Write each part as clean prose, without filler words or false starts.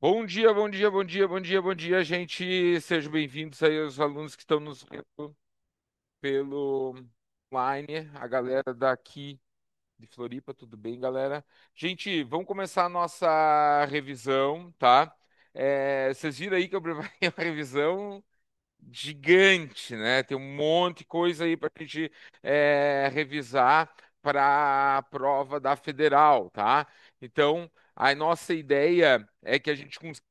Bom dia, bom dia, bom dia, bom dia, bom dia, gente. Sejam bem-vindos aí aos alunos que estão nos vendo pelo online, a galera daqui de Floripa, tudo bem, galera? Gente, vamos começar a nossa revisão, tá? Vocês viram aí que eu preparei uma revisão gigante, né? Tem um monte de coisa aí para a gente revisar para a prova da Federal, tá? Então, a nossa ideia é que a gente consiga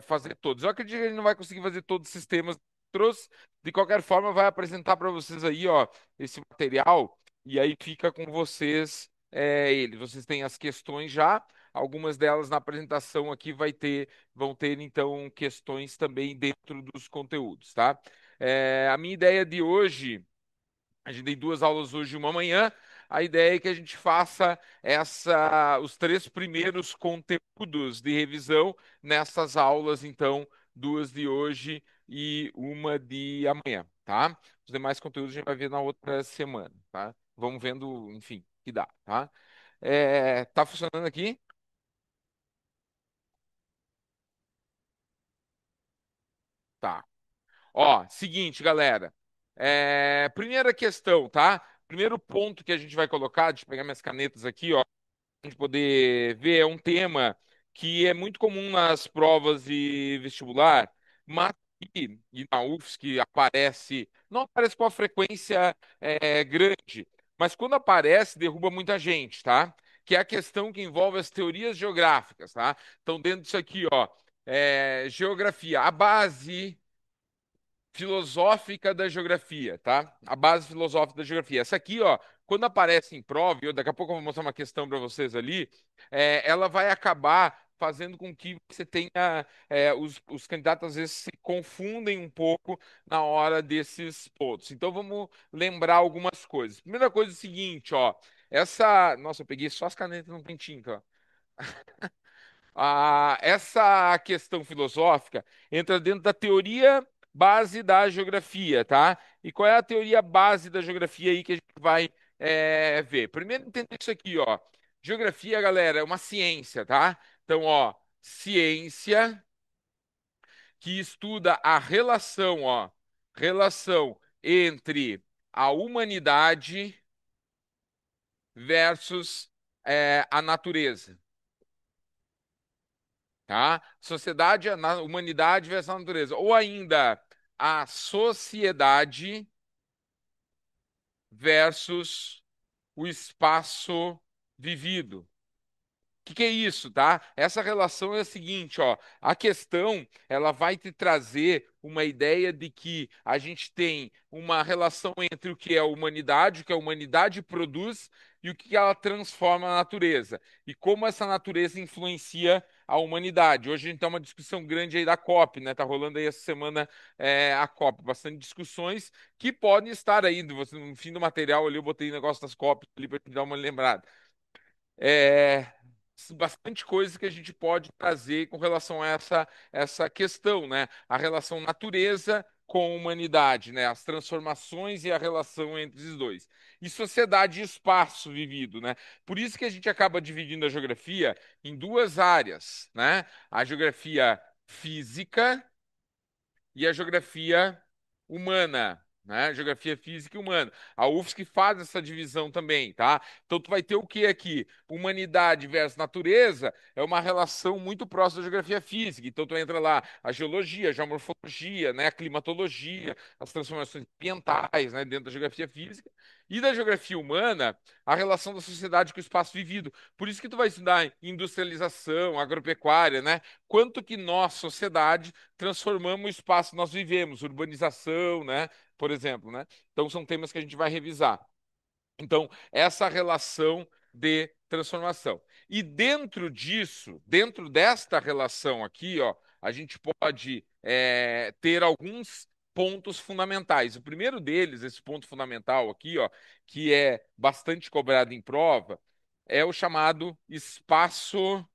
fazer todos. Eu acredito que ele não vai conseguir fazer todos os sistemas. Trouxe, de qualquer forma, vai apresentar para vocês aí, ó, esse material e aí fica com vocês ele. Vocês têm as questões já. Algumas delas na apresentação aqui vão ter então questões também dentro dos conteúdos, tá? A minha ideia de hoje, a gente tem duas aulas hoje e uma amanhã. A ideia é que a gente faça os três primeiros conteúdos de revisão nessas aulas, então, duas de hoje e uma de amanhã, tá? Os demais conteúdos a gente vai ver na outra semana, tá? Vamos vendo, enfim, que dá, tá? Tá funcionando aqui? Tá. Ó, seguinte, galera. Primeira questão, tá? Primeiro ponto que a gente vai colocar, deixa eu pegar minhas canetas aqui, ó, pra gente poder ver, é um tema que é muito comum nas provas de vestibular, mas e na UFSC aparece, não aparece com a frequência grande, mas quando aparece, derruba muita gente, tá? Que é a questão que envolve as teorias geográficas, tá? Então, dentro disso aqui, ó, geografia, a base filosófica da geografia, tá? A base filosófica da geografia. Essa aqui, ó, quando aparece em prova, e daqui a pouco eu vou mostrar uma questão para vocês ali, ela vai acabar fazendo com que você tenha os candidatos às vezes se confundem um pouco na hora desses pontos. Então vamos lembrar algumas coisas. Primeira coisa é o seguinte, ó, nossa, eu peguei só as canetas no pentinho, ó. Essa questão filosófica entra dentro da teoria base da geografia, tá? E qual é a teoria base da geografia aí que a gente vai ver? Primeiro, entender isso aqui, ó. Geografia, galera, é uma ciência, tá? Então, ó, ciência que estuda a relação, ó, relação entre a humanidade versus a natureza. Tá? Sociedade, humanidade versus a natureza. Ou ainda a sociedade versus o espaço vivido. Que é isso, tá? Essa relação é a seguinte, ó. A questão, ela vai te trazer uma ideia de que a gente tem uma relação entre o que é a humanidade, o que a humanidade produz e o que ela transforma na natureza. E como essa natureza influencia a humanidade. Hoje a gente tem uma discussão grande aí da COP, né? Tá rolando aí essa semana a COP, bastante discussões que podem estar aí. No fim do material ali eu botei o negócio das COP ali para te dar uma lembrada. É, bastante coisa que a gente pode trazer com relação a essa questão, né? A relação natureza com humanidade, né? As transformações e a relação entre os dois. E sociedade e espaço vivido, né? Por isso que a gente acaba dividindo a geografia em duas áreas, né? A geografia física e a geografia humana, né? Geografia física e humana. A UFSC faz essa divisão também, tá? Então tu vai ter o que aqui? Humanidade versus natureza é uma relação muito próxima da geografia física. Então tu entra lá a geologia, a geomorfologia, né? A climatologia, as transformações ambientais, né? Dentro da geografia física. E da geografia humana, a relação da sociedade com o espaço vivido. Por isso que tu vai estudar industrialização, agropecuária, né? Quanto que nós, sociedade, transformamos o espaço que nós vivemos, urbanização, né? Por exemplo, né? Então são temas que a gente vai revisar. Então, essa relação de transformação. E dentro disso, dentro desta relação aqui, ó, a gente pode ter alguns pontos fundamentais. O primeiro deles, esse ponto fundamental aqui, ó, que é bastante cobrado em prova, é o chamado espaço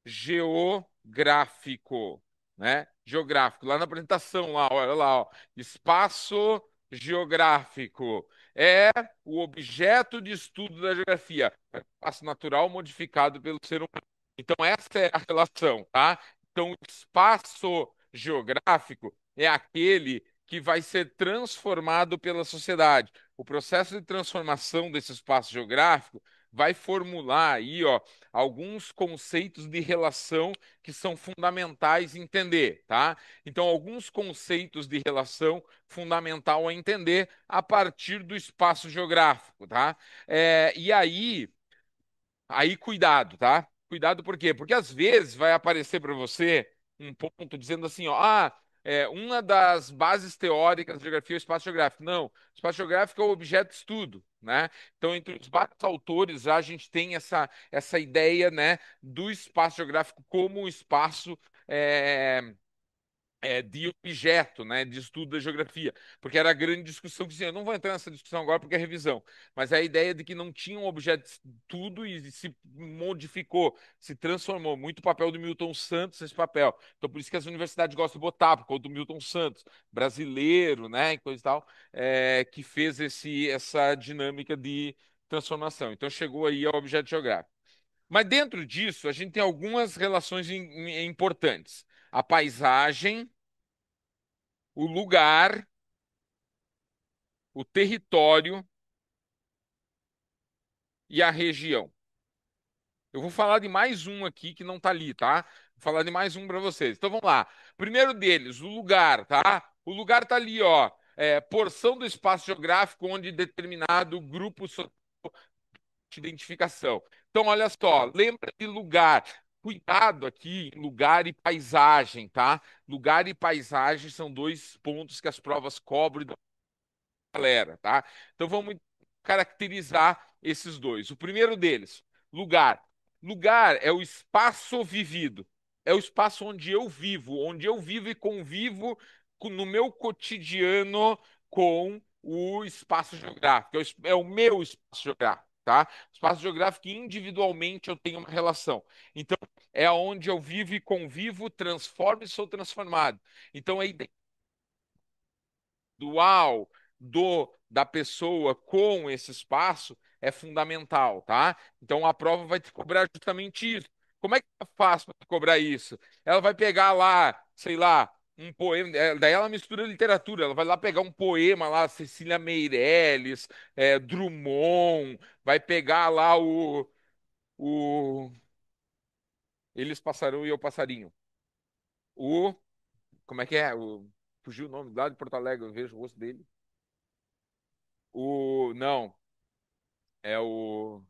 geográfico, né? Geográfico. Lá na apresentação, lá, olha lá, ó, espaço geográfico. É o objeto de estudo da geografia, é o espaço natural modificado pelo ser humano. Então, essa é a relação, tá? Então, o espaço geográfico é aquele que vai ser transformado pela sociedade. O processo de transformação desse espaço geográfico vai formular aí, ó, alguns conceitos de relação que são fundamentais entender, tá? Então, alguns conceitos de relação fundamental a entender a partir do espaço geográfico, tá? E aí, cuidado, tá? Cuidado por quê? Porque às vezes vai aparecer para você um ponto dizendo assim, ó, uma das bases teóricas da geografia é o espaço geográfico. Não, o espaço geográfico é o objeto de estudo, né? Então, entre os vários autores, já a gente tem essa ideia, né, do espaço geográfico como um espaço é, de objeto, né, de estudo da geografia, porque era a grande discussão que eu não vou entrar nessa discussão agora porque é revisão, mas é a ideia de que não tinha um objeto de estudo e se modificou, se transformou. Muito papel do Milton Santos esse papel. Então por isso que as universidades gostam de botar, por causa do Milton Santos, brasileiro, né, e coisa e tal, que fez essa dinâmica de transformação. Então chegou aí ao objeto geográfico. Mas dentro disso, a gente tem algumas relações importantes. A paisagem, o lugar, o território e a região. Eu vou falar de mais um aqui que não está ali, tá? Vou falar de mais um para vocês. Então vamos lá. Primeiro deles, o lugar, tá? O lugar está ali, ó. Porção do espaço geográfico onde determinado grupo social de identificação. Então, olha só, lembra de lugar. Cuidado aqui em lugar e paisagem, tá? Lugar e paisagem são dois pontos que as provas cobram galera, tá? Então vamos caracterizar esses dois. O primeiro deles, lugar. Lugar é o espaço vivido. É o espaço onde eu vivo e convivo no meu cotidiano com o espaço geográfico. É o meu espaço geográfico, tá? Espaço geográfico que individualmente eu tenho uma relação. Então, é onde eu vivo e convivo, transformo e sou transformado. Então, é dual da pessoa com esse espaço é fundamental, tá? Então a prova vai te cobrar justamente isso. Como é que é fácil para cobrar isso? Ela vai pegar lá, sei lá, um poema, daí ela mistura literatura, ela vai lá pegar um poema lá, Cecília Meirelles, Drummond, vai pegar lá o Eles Passarão e Eu Passarinho. O, como é que é? Fugiu o nome lá de Porto Alegre, eu vejo o rosto dele. Não, é o.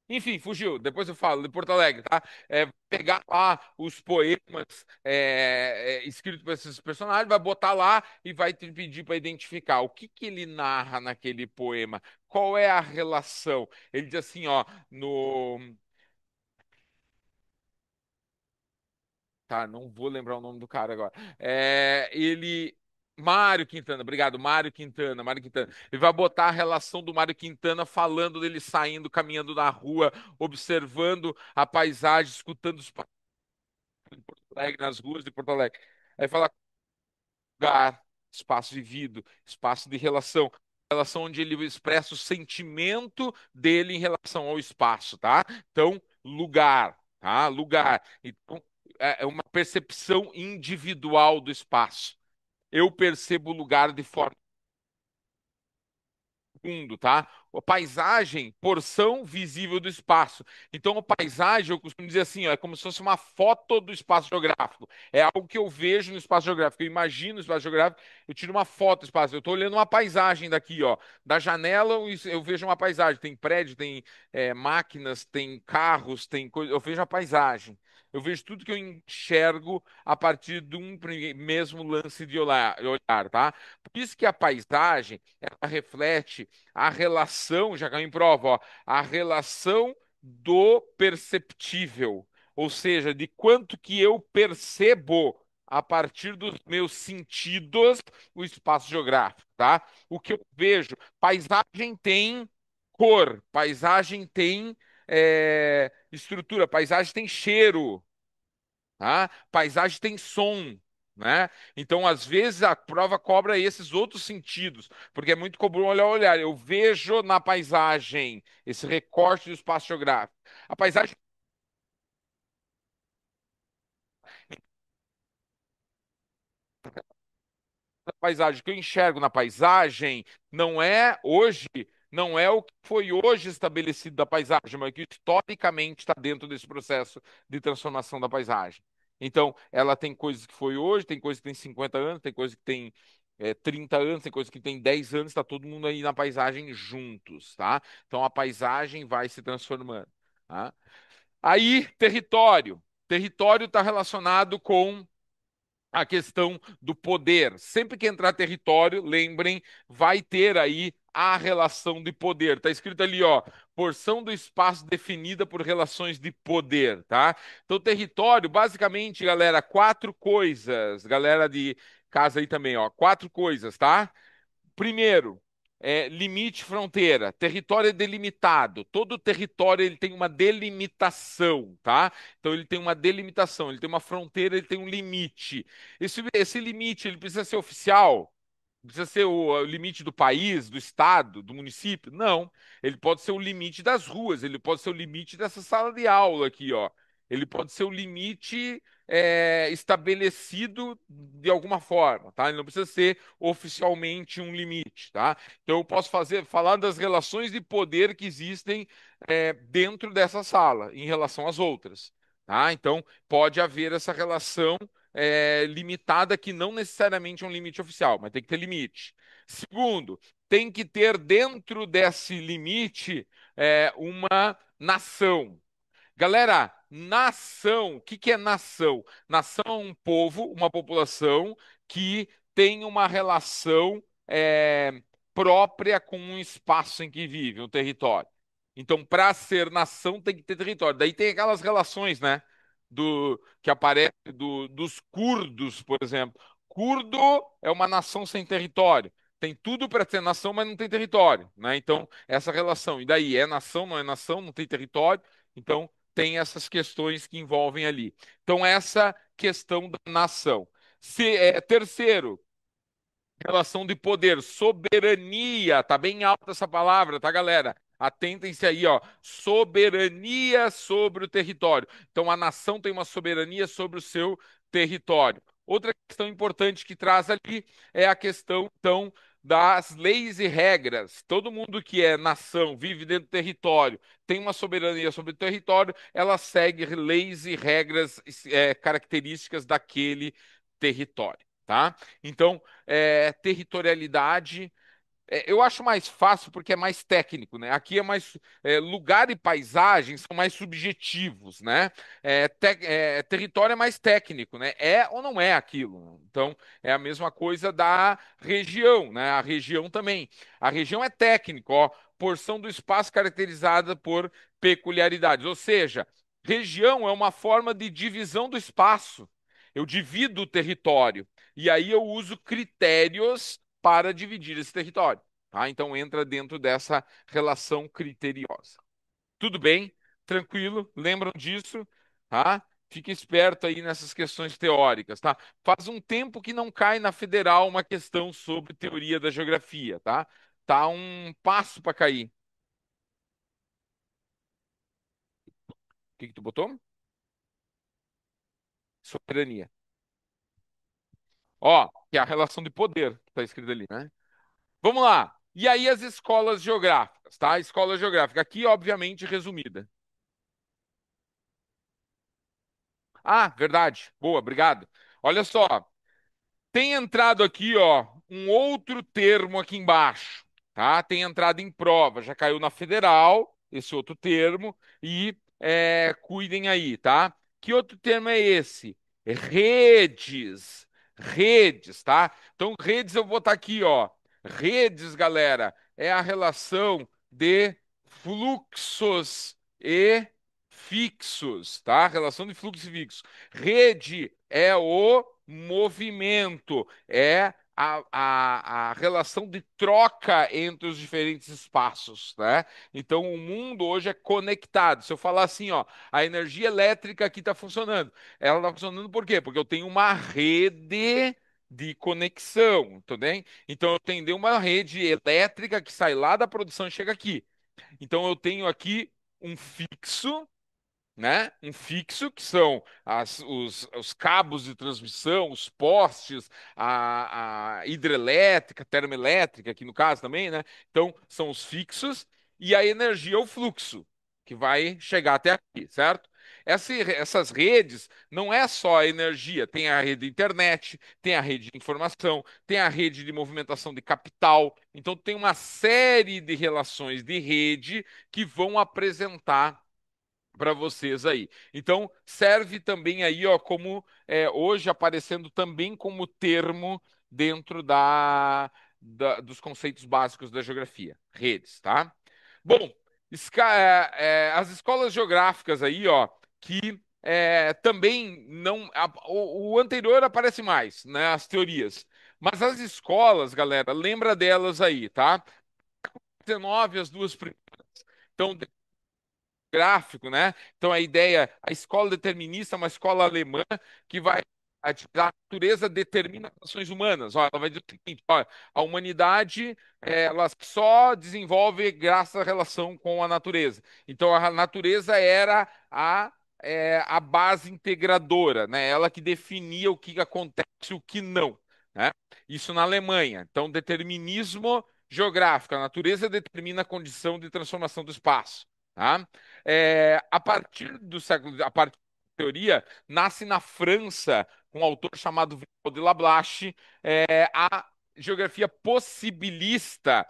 Enfim, fugiu. Depois eu falo, de Porto Alegre, tá? Pegar lá os poemas escritos por esses personagens, vai botar lá e vai te pedir para identificar o que que ele narra naquele poema, qual é a relação. Ele diz assim, ó, no. Tá, não vou lembrar o nome do cara agora. Ele. Mário Quintana, obrigado, Mário Quintana, Mário Quintana. Ele vai botar a relação do Mário Quintana falando dele saindo, caminhando na rua, observando a paisagem, escutando os passos de Porto Alegre, nas ruas de Porto Alegre. Aí fala lugar, espaço vivido, espaço de relação, relação onde ele expressa o sentimento dele em relação ao espaço, tá? Então, lugar, tá? Lugar. Então, é uma percepção individual do espaço. Eu percebo o lugar de forma mundo, tá? A paisagem, porção visível do espaço. Então, a paisagem, eu costumo dizer assim, ó, é como se fosse uma foto do espaço geográfico. É algo que eu vejo no espaço geográfico. Eu imagino o espaço geográfico, eu tiro uma foto do espaço. Eu estou olhando uma paisagem daqui, ó. Da janela, eu vejo uma paisagem. Tem prédio, tem máquinas, tem carros, tem coisa. Eu vejo a paisagem. Eu vejo tudo que eu enxergo a partir de um mesmo lance de olhar, tá? Por isso que a paisagem, ela reflete a relação, já caiu em prova, ó, a relação do perceptível, ou seja, de quanto que eu percebo a partir dos meus sentidos o espaço geográfico, tá? O que eu vejo, paisagem tem cor, paisagem tem estrutura, paisagem tem cheiro, tá? Paisagem tem som, né? Então, às vezes, a prova cobra esses outros sentidos, porque é muito comum olhar. Eu vejo na paisagem esse recorte do espaço geográfico. A paisagem paisagem, o que eu enxergo na paisagem não é hoje, não é o que foi hoje estabelecido da paisagem, mas o que historicamente está dentro desse processo de transformação da paisagem. Então, ela tem coisas que foi hoje, tem coisas que tem 50 anos, tem coisas que tem 30 anos, tem coisas que tem 10 anos, está todo mundo aí na paisagem juntos, tá? Então, a paisagem vai se transformando, tá? Aí, território. Território está relacionado com a questão do poder. Sempre que entrar território, lembrem, vai ter aí a relação de poder. Está escrito ali, ó, porção do espaço definida por relações de poder, tá? Então, território, basicamente, galera, quatro coisas. Galera de casa aí também, ó, quatro coisas, tá? Primeiro, limite fronteira. Território é delimitado. Todo território ele tem uma delimitação, tá? Então ele tem uma delimitação, ele tem uma fronteira, ele tem um limite. Esse limite ele precisa ser oficial? Precisa ser o limite do país, do estado, do município? Não. Ele pode ser o limite das ruas, ele pode ser o limite dessa sala de aula aqui, ó. Ele pode ser o limite estabelecido de alguma forma, tá? Ele não precisa ser oficialmente um limite, tá? Então eu posso falar das relações de poder que existem dentro dessa sala em relação às outras, tá? Então pode haver essa relação limitada que não necessariamente é um limite oficial, mas tem que ter limite. Segundo, tem que ter dentro desse limite uma nação. Galera, nação, o que que é nação? Nação é um povo, uma população que tem uma relação própria com um espaço em que vive, um território. Então, para ser nação, tem que ter território. Daí tem aquelas relações, né? Que aparece dos curdos, por exemplo. Curdo é uma nação sem território. Tem tudo para ser nação, mas não tem território, né? Então, essa relação. E daí, é nação, não tem território. Então, tem essas questões que envolvem ali. Então, essa questão da nação. Terceiro, relação de poder, soberania, tá bem alta essa palavra, tá, galera? Atentem-se aí, ó, soberania sobre o território. Então, a nação tem uma soberania sobre o seu território. Outra questão importante que traz ali é a questão, então, das leis e regras. Todo mundo que é nação, vive dentro do território, tem uma soberania sobre o território, ela segue leis e regras características daquele território, tá? Então, territorialidade. Eu acho mais fácil porque é mais técnico, né? Aqui é mais lugar e paisagem são mais subjetivos, né? Território é mais técnico, né? É ou não é aquilo? Então é a mesma coisa da região, né? A região também. A região é técnico, ó, porção do espaço caracterizada por peculiaridades, ou seja, região é uma forma de divisão do espaço. Eu divido o território e aí eu uso critérios para dividir esse território. Tá? Então entra dentro dessa relação criteriosa. Tudo bem? Tranquilo? Lembram disso? Tá? Fique esperto aí nessas questões teóricas, tá? Faz um tempo que não cai na federal uma questão sobre teoria da geografia, tá? Tá um passo para cair. O que que tu botou? Soberania. Ó, que é a relação de poder que tá escrito ali, né? Vamos lá. E aí as escolas geográficas, tá? Escola geográfica. Aqui, obviamente, resumida. Ah, verdade. Boa, obrigado. Olha só, tem entrado aqui, ó, um outro termo aqui embaixo, tá? Tem entrado em prova, já caiu na federal, esse outro termo, e cuidem aí, tá? Que outro termo é esse? Redes. Redes, tá? Então, redes eu vou botar aqui, ó. Redes, galera, é a relação de fluxos e fixos, tá? Relação de fluxo e fixo. Rede é o movimento, é a relação de troca entre os diferentes espaços, né? Então, o mundo hoje é conectado. Se eu falar assim, ó, a energia elétrica aqui está funcionando. Ela está funcionando por quê? Porque eu tenho uma rede de conexão, tudo bem? Então, eu tenho uma rede elétrica que sai lá da produção e chega aqui. Então, eu tenho aqui um fixo né? Um fixo, que são os cabos de transmissão, os postes, a hidrelétrica, termoelétrica, aqui no caso também, né? Então, são os fixos, e a energia é o fluxo, que vai chegar até aqui, certo? Essas redes não é só a energia, tem a rede de internet, tem a rede de informação, tem a rede de movimentação de capital. Então, tem uma série de relações de rede que vão apresentar para vocês aí. Então, serve também aí, ó, como hoje aparecendo também como termo dentro dos conceitos básicos da geografia, redes, tá? Bom, as escolas geográficas aí, ó, que também não. O anterior aparece mais, né? As teorias. Mas as escolas, galera, lembra delas aí, tá? 19, as duas primeiras. Então, gráfico, né? Então a ideia, a escola determinista é uma escola alemã que vai a natureza determina as ações humanas. Ó, ela vai dizer o seguinte: ó, a humanidade ela só desenvolve graças à relação com a natureza. Então a natureza era a base integradora, né? Ela que definia o que acontece e o que não, né? Isso na Alemanha. Então determinismo geográfico, a natureza determina a condição de transformação do espaço. Tá? A partir do século, a partir da teoria, nasce na França um autor chamado Victor de Lablache, a geografia possibilista.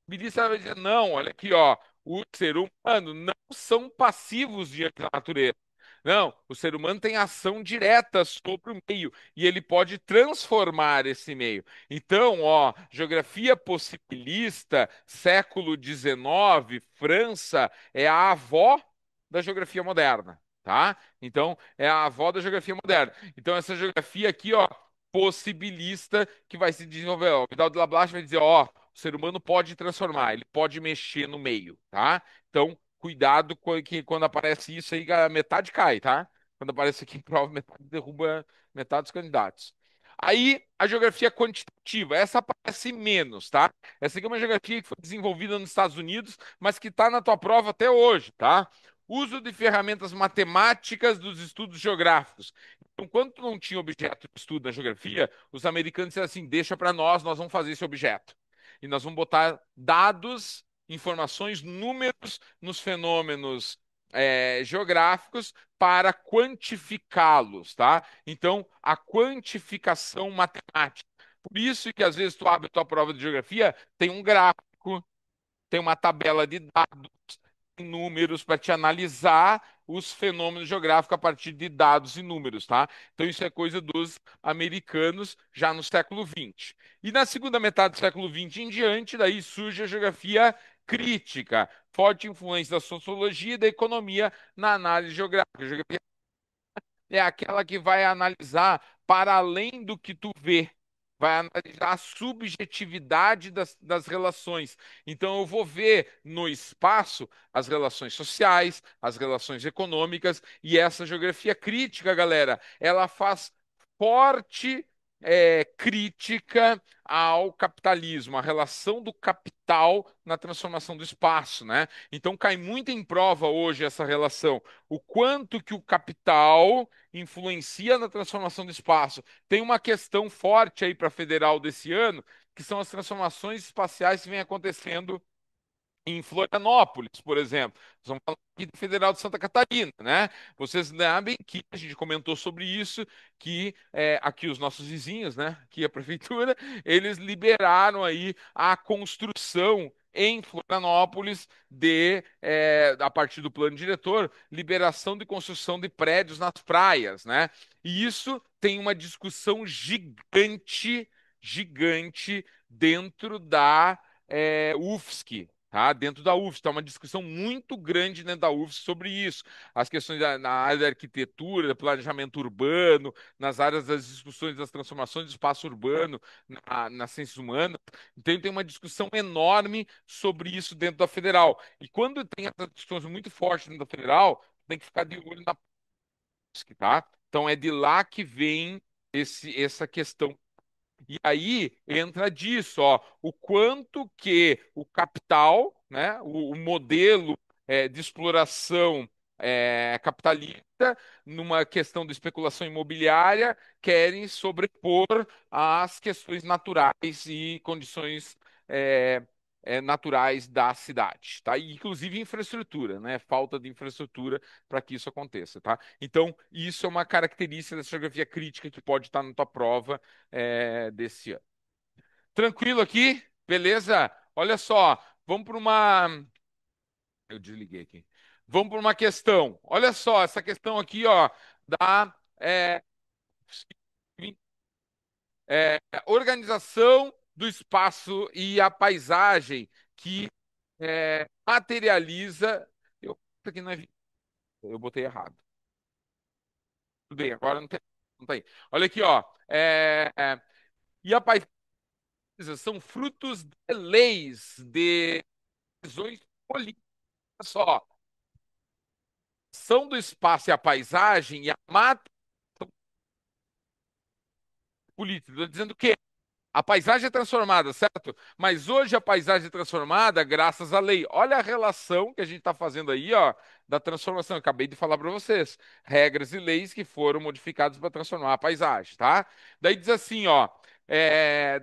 Possibilista vai dizer, não, olha aqui, ó, o ser humano não são passivos diante da natureza. Não, o ser humano tem ação direta sobre o meio e ele pode transformar esse meio. Então, ó, geografia possibilista, século XIX, França, é a avó da geografia moderna, tá? Então, é a avó da geografia moderna. Então, essa geografia aqui, ó, possibilista, que vai se desenvolver, ó, o Vidal de Lablache vai dizer, ó, o ser humano pode transformar, ele pode mexer no meio, tá? Então, cuidado que quando aparece isso aí, a metade cai, tá? Quando aparece aqui em prova, metade derruba metade dos candidatos. Aí, a geografia quantitativa, essa aparece menos, tá? Essa aqui é uma geografia que foi desenvolvida nos Estados Unidos, mas que está na tua prova até hoje, tá? Uso de ferramentas matemáticas dos estudos geográficos. Então, quando tu não tinha objeto de estudo na geografia, os americanos disseram assim: deixa para nós vamos fazer esse objeto. E nós vamos botar dados, informações, números nos fenômenos geográficos para quantificá-los, tá? Então, a quantificação matemática. Por isso que às vezes tu abre a tua prova de geografia, tem um gráfico, tem uma tabela de dados, números para te analisar os fenômenos geográficos a partir de dados e números, tá? Então isso é coisa dos americanos já no século XX. E na segunda metade do século XX em diante, daí surge a geografia crítica, forte influência da sociologia e da economia na análise geográfica. A geografia é aquela que vai analisar para além do que tu vê, vai analisar a subjetividade das relações. Então, eu vou ver no espaço as relações sociais, as relações econômicas, e essa geografia crítica, galera, ela faz forte crítica ao capitalismo, a relação do capital na transformação do espaço, né? Então cai muito em prova hoje essa relação, o quanto que o capital influencia na transformação do espaço. Tem uma questão forte aí para a federal desse ano, que são as transformações espaciais que vêm acontecendo em Florianópolis, por exemplo. Nós vamos falar aqui do Federal de Santa Catarina, né? Vocês sabem que a gente comentou sobre isso, que aqui os nossos vizinhos, né? Aqui a prefeitura, eles liberaram aí a construção em Florianópolis a partir do plano diretor, liberação de construção de prédios nas praias, né? E isso tem uma discussão gigante, gigante dentro da UFSC, tá? Dentro da UFSC, está uma discussão muito grande dentro da UFSC sobre isso. As questões na área da arquitetura, do planejamento urbano, nas áreas das discussões das transformações do espaço urbano, nas ciências humanas. Então, tem uma discussão enorme sobre isso dentro da federal. E quando tem essas discussões muito fortes dentro da federal, tem que ficar de olho na UFSC, tá? Então, é de lá que vem essa questão e aí entra disso, ó, o quanto que o capital, né, o modelo de exploração capitalista, numa questão de especulação imobiliária, querem sobrepor as questões naturais e condições é, naturais da cidade, tá? E, inclusive infraestrutura, né? Falta de infraestrutura para que isso aconteça, tá? Então, isso é uma característica da geografia crítica que pode estar na tua prova desse ano. Tranquilo aqui? Beleza? Olha só, vamos para uma. Eu desliguei aqui. Vamos para uma questão. Olha só, essa questão aqui, ó, da organização do espaço e a paisagem que materializa. Eu, isso aqui não é, eu botei errado. Tudo bem, agora não tem. Não tem. Olha aqui, ó. E a paisagem são frutos de leis, de decisões políticas só. São do espaço e a paisagem e a mata política. Estou dizendo que a paisagem é transformada, certo? Mas hoje a paisagem é transformada graças à lei. Olha a relação que a gente está fazendo aí, ó, da transformação. Eu acabei de falar para vocês. Regras e leis que foram modificadas para transformar a paisagem, tá? Daí diz assim, ó,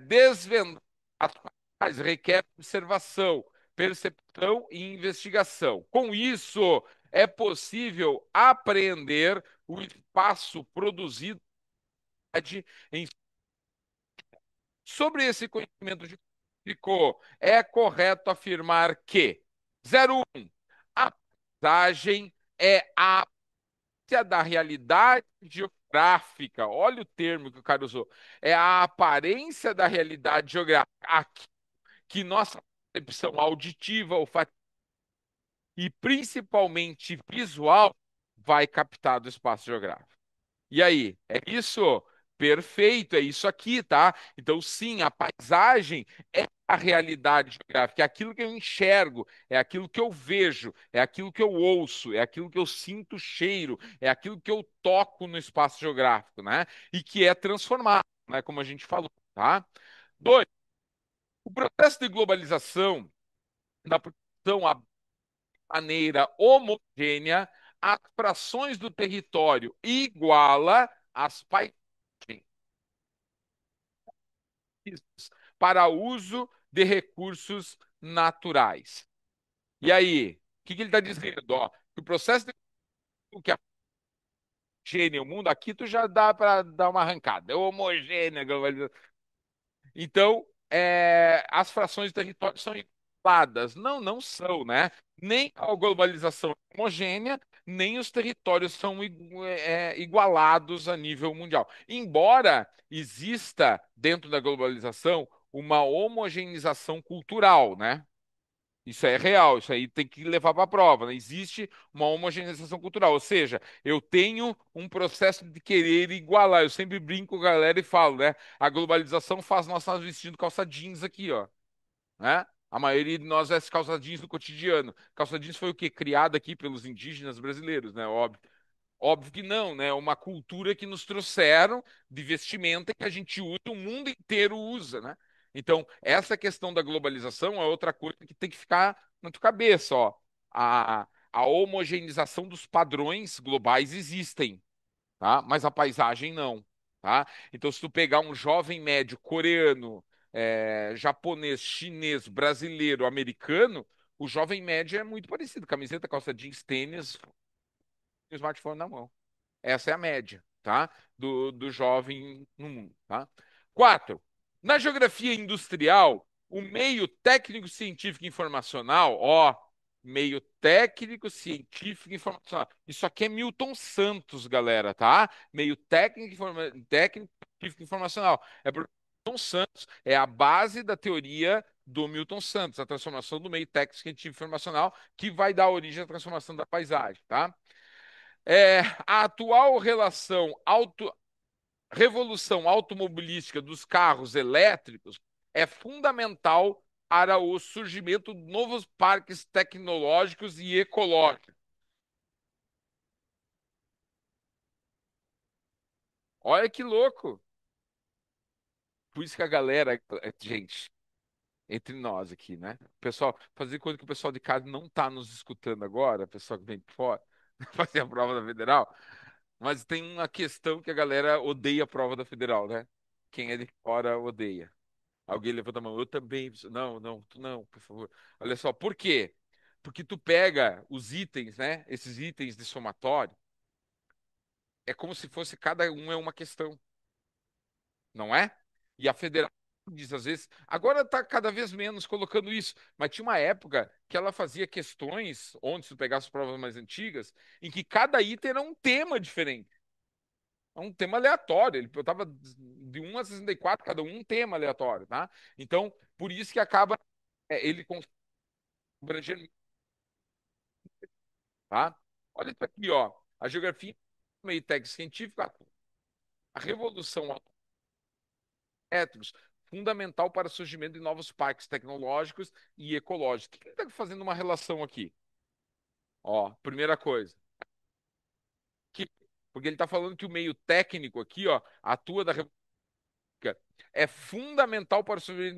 desvendar as paisagens requer observação, percepção e investigação. Com isso, é possível apreender o espaço produzido em sobre esse conhecimento ficou, é correto afirmar que 01, a paisagem é a aparência da realidade geográfica. Olha o termo que o cara usou. É a aparência da realidade geográfica. Aqui que nossa percepção auditiva, olfativa e principalmente visual vai captar do espaço geográfico. E aí, é isso? Perfeito, é isso aqui, tá? Então, sim, a paisagem é a realidade geográfica, é aquilo que eu enxergo, é aquilo que eu vejo, é aquilo que eu ouço, é aquilo que eu sinto cheiro, é aquilo que eu toco no espaço geográfico, né? E que é transformado, né? Como a gente falou, tá? Dois, o processo de globalização da produção à maneira homogênea as frações do território iguala as paisagens para uso de recursos naturais. E aí, o que ele está dizendo? Ó, que o processo de que é homogêneo o mundo, aqui tu já dá para dar uma arrancada. É homogênea a globalização. Então, as frações de território são igualadas. Não, não são, né? Nem a globalização é homogênea, nem os territórios são igualados a nível mundial. Embora exista, dentro da globalização, uma homogeneização cultural, né? Isso é real, isso aí tem que levar para a prova, né? Existe uma homogeneização cultural, ou seja, eu tenho um processo de querer igualar. Eu sempre brinco com a galera e falo, né? A globalização faz nós estarmos vestindo calça jeans aqui, ó, né? A maioria de nós veste calça jeans no cotidiano. Calça jeans foi o quê? Criada aqui pelos indígenas brasileiros, né? Óbvio. Óbvio que não, né? É uma cultura que nos trouxeram de vestimenta que a gente usa, o mundo inteiro usa, né? Então, essa questão da globalização é outra coisa que tem que ficar na tua cabeça, ó. A homogeneização dos padrões globais existem, tá? Mas a paisagem não, tá? Então, se tu pegar um jovem médio coreano, japonês, chinês, brasileiro, americano, o jovem médio é muito parecido. Camiseta, calça jeans, tênis, e o smartphone na mão. Essa é a média, tá? Do jovem no mundo, tá? Quatro, na geografia industrial, o meio técnico, científico e informacional, ó, meio técnico, científico e informacional. Isso aqui é Milton Santos, galera, tá? Meio técnico, técnico, científico e informacional. É porque Milton Santos é a base da teoria do Milton Santos, a transformação do meio técnico, científico e informacional, que vai dar origem à transformação da paisagem, tá? A atual revolução automobilística dos carros elétricos é fundamental para o surgimento de novos parques tecnológicos e ecológicos. Olha que louco! Por isso que a galera, gente, entre nós aqui, né? Pessoal, fazer coisa que o pessoal de casa não está nos escutando agora, o pessoal que vem de fora. fazer a prova da federal. Mas tem uma questão que a galera odeia a prova da federal, né? Quem é de fora odeia. Alguém levanta a mão, eu também. Não, não, tu não, por favor. Olha só, por quê? Porque tu pega os itens, né? Esses itens de somatório, é como se fosse cada um é uma questão, não é? E a federal diz às vezes, agora está cada vez menos colocando isso, mas tinha uma época que ela fazia questões, onde se tu pegasse as provas mais antigas, em que cada item era um tema diferente. É um tema aleatório. Ele botava de 1 a 64, cada um tema aleatório, tá? Então, por isso que acaba ele abrangendo, tá? Olha isso aqui, ó. A geografia meio técnico científica, a revolução étnicos, fundamental para o surgimento de novos parques tecnológicos e ecológicos. O que ele está fazendo uma relação aqui? Ó, primeira coisa. Que, porque ele está falando que o meio técnico aqui, ó, atua da é fundamental para surgir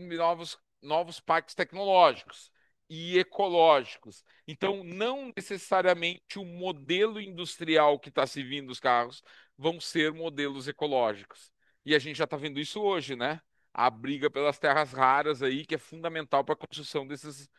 novos parques tecnológicos e ecológicos. Então, não necessariamente o modelo industrial que está se vindo dos carros vão ser modelos ecológicos. E a gente já está vendo isso hoje, né? A briga pelas terras raras aí, que é fundamental para a construção desses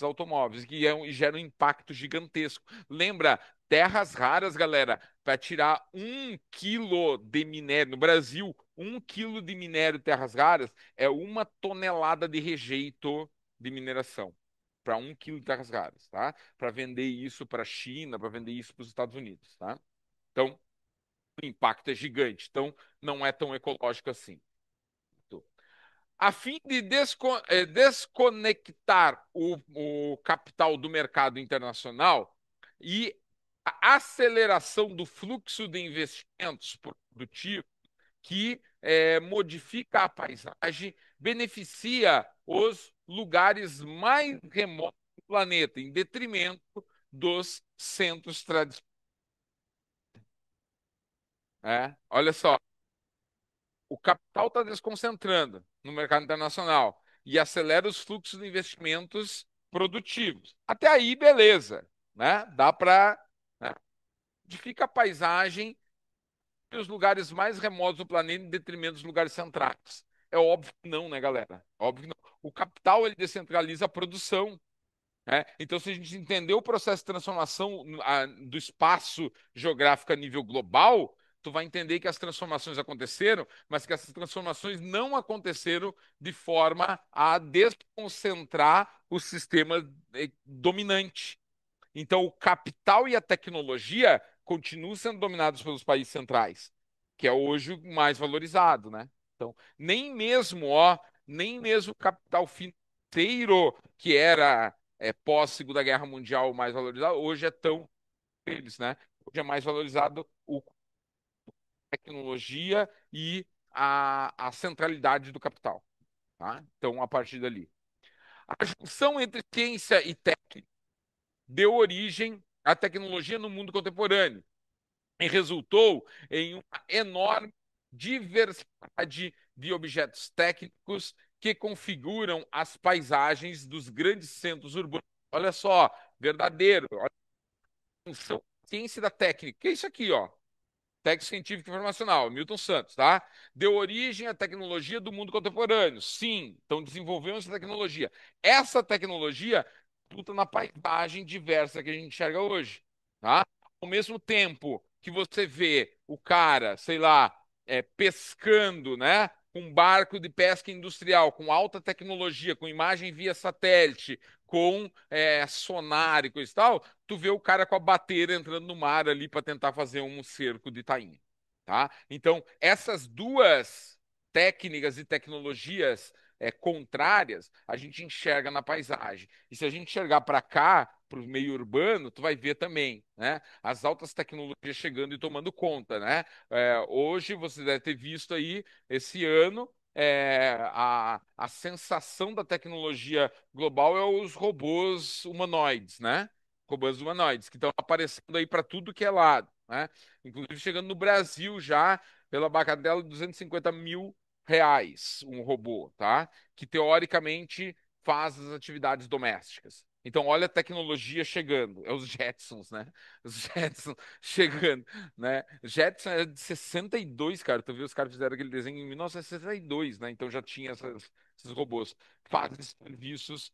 automóveis, e gera um impacto gigantesco. Lembra, terras raras, galera, para tirar 1 quilo de minério no Brasil, 1 quilo de minério de terras raras é 1 tonelada de rejeito de mineração para 1 quilo de terras raras, tá? Para vender isso para a China, para vender isso para os Estados Unidos, tá? Então, o impacto é gigante. Então, não é tão ecológico assim. A fim de desconectar o capital do mercado internacional e a aceleração do fluxo de investimentos produtivos que modifica a paisagem, beneficia os lugares mais remotos do planeta, em detrimento dos centros tradicionais. Olha só, o capital está desconcentrando no mercado internacional e acelera os fluxos de investimentos produtivos. Até aí, beleza, né? Dá para, né? Modifica a paisagem e os lugares mais remotos do planeta em detrimento dos lugares centrais. É óbvio que não, né, galera? Óbvio que não. O capital ele descentraliza a produção, né? Então, se a gente entender o processo de transformação do espaço geográfico a nível global, tu vai entender que as transformações aconteceram, mas que essas transformações não aconteceram de forma a desconcentrar o sistema dominante. Então, o capital e a tecnologia continuam sendo dominados pelos países centrais, que é hoje o mais valorizado, né? Então, nem mesmo o capital financeiro, que era pós Segunda Guerra Mundial o mais valorizado, hoje é tão eles, né? Hoje é mais valorizado a tecnologia e a centralidade do capital, tá? Então, a partir dali. A junção entre ciência e técnica deu origem à tecnologia no mundo contemporâneo e resultou em uma enorme diversidade de objetos técnicos que configuram as paisagens dos grandes centros urbanos. Olha só, verdadeiro, olha, ciência da técnica. Que é isso aqui, ó? Técnico científico e informacional, Milton Santos, tá? Deu origem à tecnologia do mundo contemporâneo. Sim, estão desenvolvendo essa tecnologia. Essa tecnologia luta na paisagem diversa que a gente enxerga hoje, tá? Ao mesmo tempo que você vê o cara, sei lá, pescando, né? Com um barco de pesca industrial, com alta tecnologia, com imagem via satélite, com sonar e coisa e tal, tu vê o cara com a bateira entrando no mar ali para tentar fazer um cerco de tainha, tá? Então, essas duas técnicas e tecnologias contrárias, a gente enxerga na paisagem. E se a gente enxergar para cá, para o meio urbano, tu vai ver também, né? As altas tecnologias chegando e tomando conta, né? Hoje você deve ter visto aí esse ano a sensação da tecnologia global é os robôs humanoides, né? Robôs humanoides que estão aparecendo aí para tudo que é lado, né? Inclusive chegando no Brasil já pela bagatela de R$ 250 mil um robô, tá? Que teoricamente faz as atividades domésticas. Então, olha a tecnologia chegando. É os Jetsons, né? Os Jetsons chegando, né? Jetson é de 62, cara. Tu viu, os caras fizeram aquele desenho em 1962, né? Então já tinha esses robôs. Fazem serviços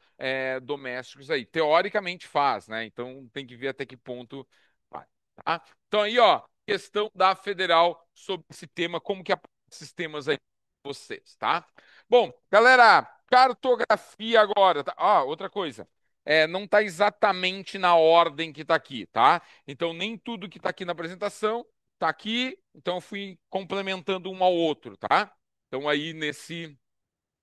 domésticos aí. Teoricamente faz, né? Então tem que ver até que ponto vai, tá? Então aí, ó, questão da federal sobre esse tema, como que aparecem esses temas aí pra vocês, tá? Bom, galera, cartografia agora, tá? Ah, outra coisa. Não está exatamente na ordem que está aqui, tá? Então, nem tudo que está aqui na apresentação está aqui, então eu fui complementando um ao outro, tá? Então, aí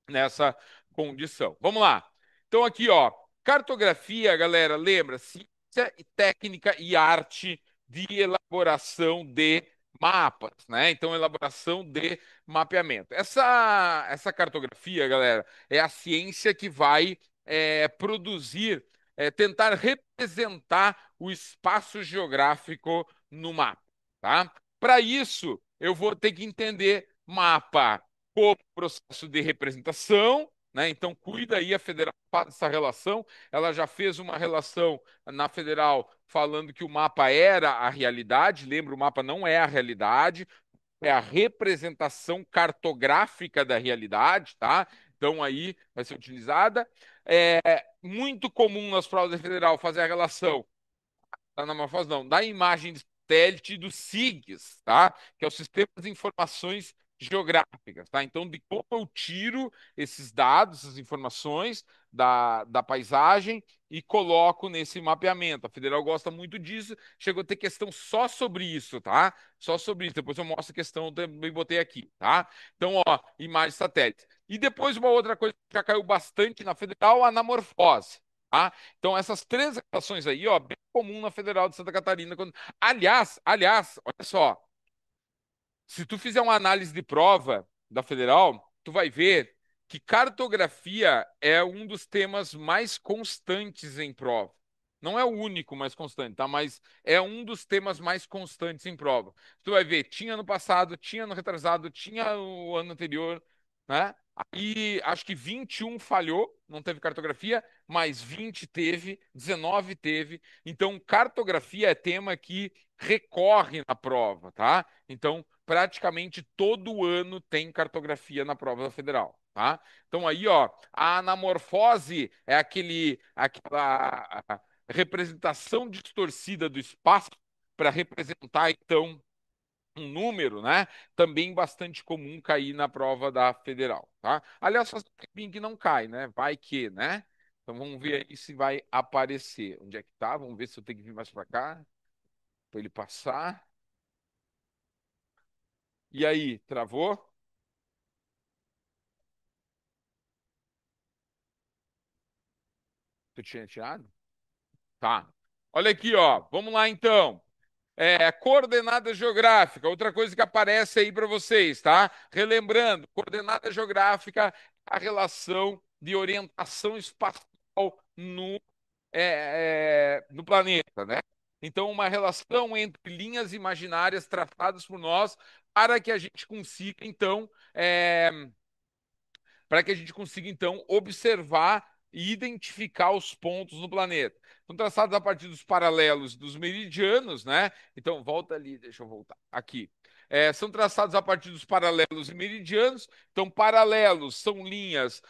nessa condição. Vamos lá. Então, aqui, ó, cartografia, galera, lembra, ciência e técnica e arte de elaboração de mapas, né? Então, elaboração de mapeamento. Essa cartografia, galera, é a ciência que vai produzir, tentar representar o espaço geográfico no mapa, tá? Para isso, eu vou ter que entender mapa como processo de representação, né? Então, cuida aí, a federal faz essa relação. Ela já fez uma relação na federal falando que o mapa era a realidade. Lembra, o mapa não é a realidade, é a representação cartográfica da realidade, tá? Então, aí vai ser utilizada. É muito comum nas provas da federal fazer a relação da anamorfose não, da imagem de satélite do SIGS, tá? Que é o Sistema de Informações Geográficas, tá? Então, de como eu tiro esses dados, essas informações da paisagem e coloco nesse mapeamento. A Federal gosta muito disso, chegou a ter questão só sobre isso, tá? Só sobre isso. Depois eu mostro a questão, eu também botei aqui, tá? Então, ó, imagem de satélite. E depois uma outra coisa que já caiu bastante na Federal, a anamorfose. Tá? Então, essas três relações aí, ó, bem comum na Federal de Santa Catarina. Aliás, olha só, se tu fizer uma análise de prova da Federal, tu vai ver que cartografia é um dos temas mais constantes em prova. Não é o único mais constante, tá? Mas é um dos temas mais constantes em prova. Tu vai ver, tinha no passado, tinha no retrasado, tinha o ano anterior, né? Aí acho que 21 falhou, não teve cartografia, mas 20 teve, 19 teve. Então, cartografia é tema que recorre na prova, tá? Então, praticamente todo ano tem cartografia na prova da federal, tá? Então aí, ó, a anamorfose é aquela representação distorcida do espaço para representar então um número, né? Também bastante comum cair na prova da federal, tá? Aliás, faz um tempinho que não cai, né? Vai que, né? Então vamos ver aí se vai aparecer. Onde é que tá? Vamos ver se eu tenho que vir mais para cá para ele passar. E aí, travou? Tu tinha tirado? Tá. Olha aqui, ó. Vamos lá então. Coordenada geográfica, outra coisa que aparece aí para vocês, tá? Relembrando, coordenada geográfica, a relação de orientação espacial no, no planeta, né? Então, uma relação entre linhas imaginárias traçadas por nós para que a gente consiga, então, observar e identificar os pontos no planeta. São traçados a partir dos paralelos dos meridianos, né? Então, volta ali, deixa eu voltar. Aqui. São traçados a partir dos paralelos e meridianos. Então, paralelos são linhas,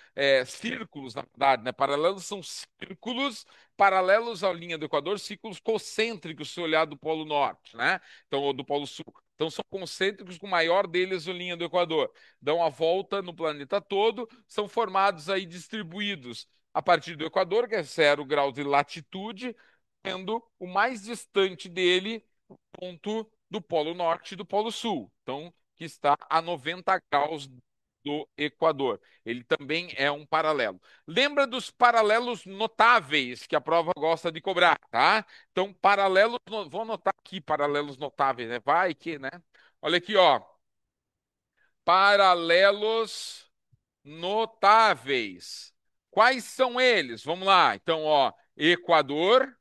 círculos, na verdade, né? Paralelos são círculos paralelos à linha do Equador, círculos concêntricos, se olhar do Polo Norte, né? Então, ou do Polo Sul. Então, são concêntricos, com o maior deles a linha do Equador. Dão a volta no planeta todo, são formados aí distribuídos a partir do Equador, que é 0 graus de latitude, sendo o mais distante dele o ponto do Polo Norte e do Polo Sul. Então, que está a 90 graus do Equador. Ele também é um paralelo. Lembra dos paralelos notáveis que a prova gosta de cobrar, tá? Então, paralelos, vou anotar aqui paralelos notáveis, né? Vai que, né? Olha aqui, ó. Paralelos notáveis. Quais são eles? Vamos lá. Então, ó, Equador,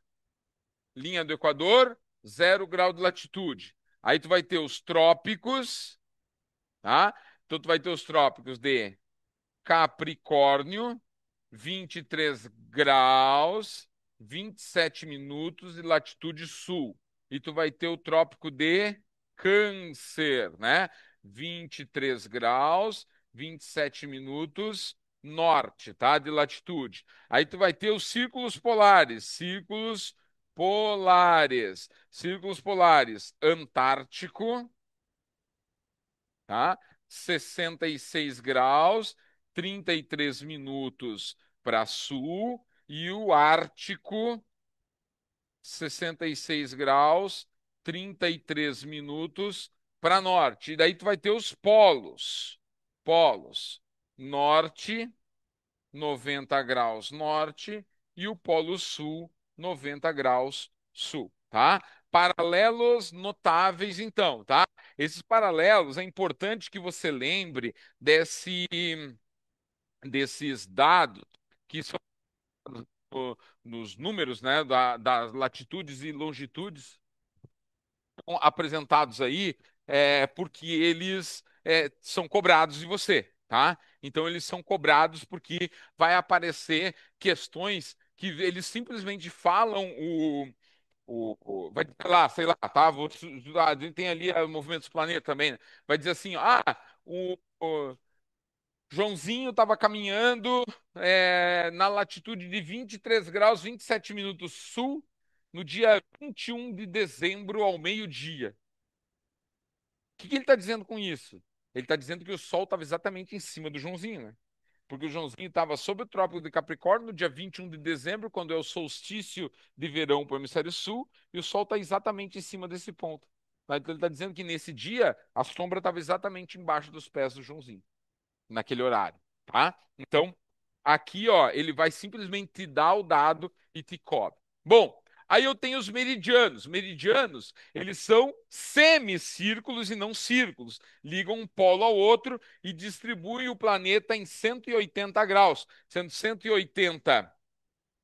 linha do Equador, 0 grau de latitude. Aí tu vai ter os trópicos, tá? Então tu vai ter os trópicos de Capricórnio, 23 graus. 27 minutos e latitude sul. E tu vai ter o Trópico de Câncer, né? 23 graus, 27 minutos norte, tá? De latitude. Aí tu vai ter os círculos polares, círculos polares, Antártico, tá? 66 graus, 33 minutos para sul e o Ártico, 66 graus, 33 minutos para norte. E daí tu vai ter os polos. Polos. Norte, 90 graus norte e o polo sul, 90 graus sul, tá? Paralelos notáveis, então, tá? Esses paralelos é importante que você lembre desses dados que são nos números, né, das latitudes e longitudes apresentados aí, porque eles são cobrados de você, tá? Então eles são cobrados porque vai aparecer questões que eles simplesmente falam vai dizer lá, sei lá, tá? Vou estudar, a gente tem ali o movimento dos planetas também, né? Vai dizer assim, o Joãozinho estava caminhando na latitude de 23 graus, 27 minutos sul, no dia 21 de dezembro, ao meio-dia. O que ele está dizendo com isso? Ele está dizendo que o Sol estava exatamente em cima do Joãozinho, né? Porque o Joãozinho estava sob o Trópico de Capricórnio no dia 21 de dezembro, quando é o solstício de verão para o hemisfério sul, e o Sol está exatamente em cima desse ponto. Tá? Então ele está dizendo que nesse dia a sombra estava exatamente embaixo dos pés do Joãozinho naquele horário, tá? Então, aqui, ó, ele vai simplesmente te dar o dado e te cobre. Bom, aí eu tenho os meridianos. Meridianos, eles são semicírculos e não círculos. Ligam um polo ao outro e distribuem o planeta em 180 graus, sendo 180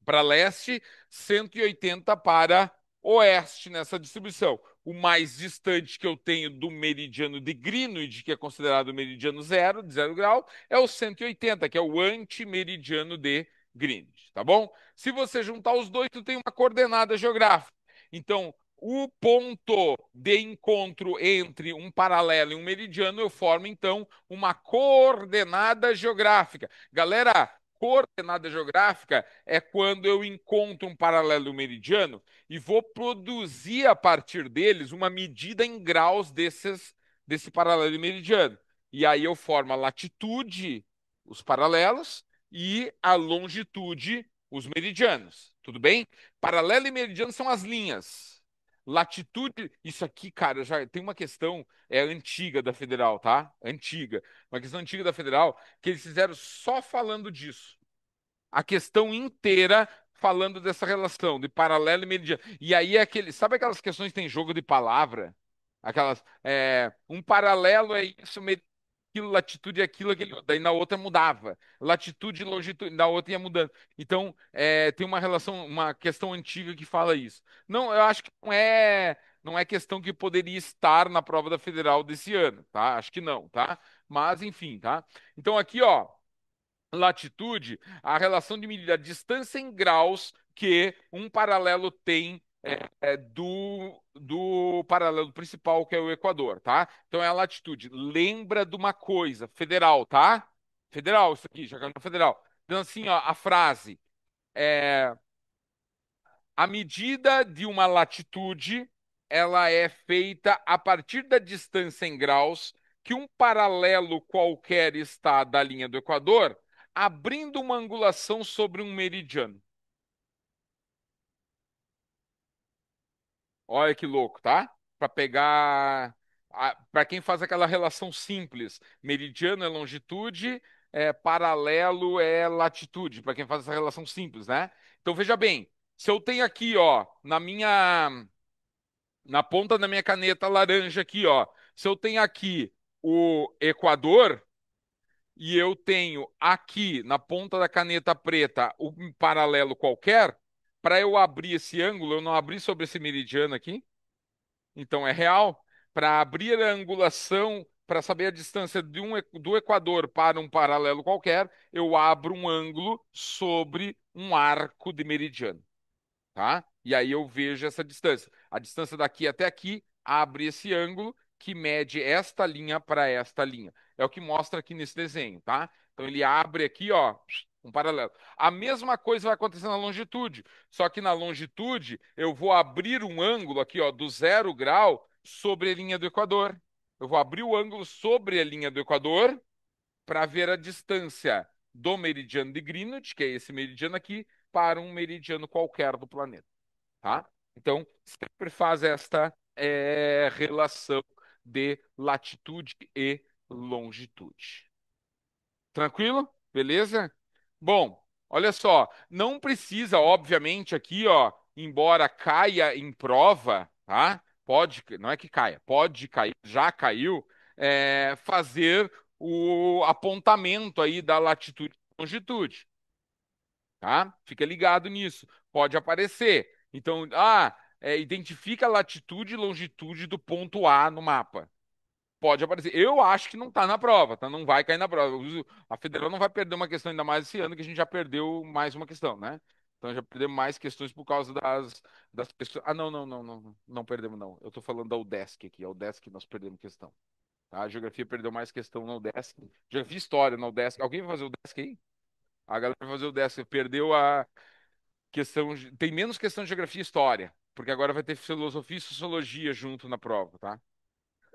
para leste, 180 para oeste nessa distribuição. O mais distante que eu tenho do meridiano de Greenwich, que é considerado o meridiano zero, de 0 grau, é o 180, que é o antimeridiano de Greenwich, tá bom? Se você juntar os dois, tu tem uma coordenada geográfica. Então, o ponto de encontro entre um paralelo e um meridiano, eu formo, então, uma coordenada geográfica. Galera, coordenada geográfica é quando eu encontro um paralelo meridiano e vou produzir a partir deles uma medida em graus desse paralelo meridiano. E aí eu formo a latitude, os paralelos, e a longitude, os meridianos. Tudo bem? Paralelo e meridiano são as linhas. Latitude, isso aqui, cara, já tem uma questão antiga da Federal, tá? Antiga. Uma questão antiga da Federal que eles fizeram só falando disso a questão inteira falando dessa relação de paralelo e meridiano. E aí é aquele, sabe aquelas questões que tem jogo de palavra? Aquelas, um paralelo é isso, aquilo, latitude é aquilo, aquele, daí na outra mudava. Latitude e longitude, na outra ia mudando. Então, tem uma relação, uma questão antiga que fala isso. Não, eu acho que não é questão que poderia estar na prova da Federal desse ano, tá? Acho que não, tá? Mas enfim, tá? Então aqui, ó, latitude, a relação de medida da distância em graus que um paralelo tem do paralelo principal, que é o Equador, tá? Então é a latitude. Lembra de uma coisa, federal, tá? Federal, isso aqui, já caiu no federal. Então, assim, ó, a frase é a medida de uma latitude, ela é feita a partir da distância em graus que um paralelo qualquer está da linha do Equador, abrindo uma angulação sobre um meridiano. Olha que louco, tá? Para pegar, para quem faz aquela relação simples, meridiano é longitude, paralelo é latitude, para quem faz essa relação simples, né? Então veja bem, se eu tenho aqui, ó, na ponta da minha caneta laranja aqui, ó. Se eu tenho aqui o Equador e eu tenho aqui na ponta da caneta preta um paralelo qualquer, para eu abrir esse ângulo, eu não abri sobre esse meridiano aqui, então é real. Para abrir a angulação, para saber a distância do Equador para um paralelo qualquer, eu abro um ângulo sobre um arco de meridiano. tá? E aí eu vejo essa distância. A distância daqui até aqui abre esse ângulo que mede esta linha para esta linha. É o que mostra aqui nesse desenho, tá? Então ele abre aqui, ó, um paralelo. A mesma coisa vai acontecer na longitude, só que na longitude eu vou abrir um ângulo aqui, ó, do 0 grau sobre a linha do Equador. Eu vou abrir o ângulo sobre a linha do Equador para ver a distância do meridiano de Greenwich, que é esse meridiano aqui, para um meridiano qualquer do planeta, tá? Então, sempre faz esta relação de latitude e longitude. Tranquilo? Beleza? Bom, olha só, não precisa, obviamente, aqui, ó, embora caia em prova, tá? Pode, não é que caia, pode cair, já caiu, fazer o apontamento aí da latitude e longitude, tá? Fica ligado nisso. Pode aparecer. Então, identifica a latitude e longitude do ponto A no mapa. Pode aparecer. Eu acho que não está na prova, tá? Não vai cair na prova. A Federal não vai perder uma questão ainda mais esse ano, que a gente já perdeu mais uma questão, né? Então já perdemos mais questões por causa das questões. Ah, não, não, não, não, não perdemos, não. Eu estou falando da UDESC aqui. A UDESC nós perdemos questão. Tá? A geografia perdeu mais questão na UDESC. Geografia e história na UDESC. Alguém vai fazer o UDESC aí? A galera vai fazer o UDESC. Perdeu a questão. Tem menos questão de geografia e história, porque agora vai ter filosofia e sociologia junto na prova, tá?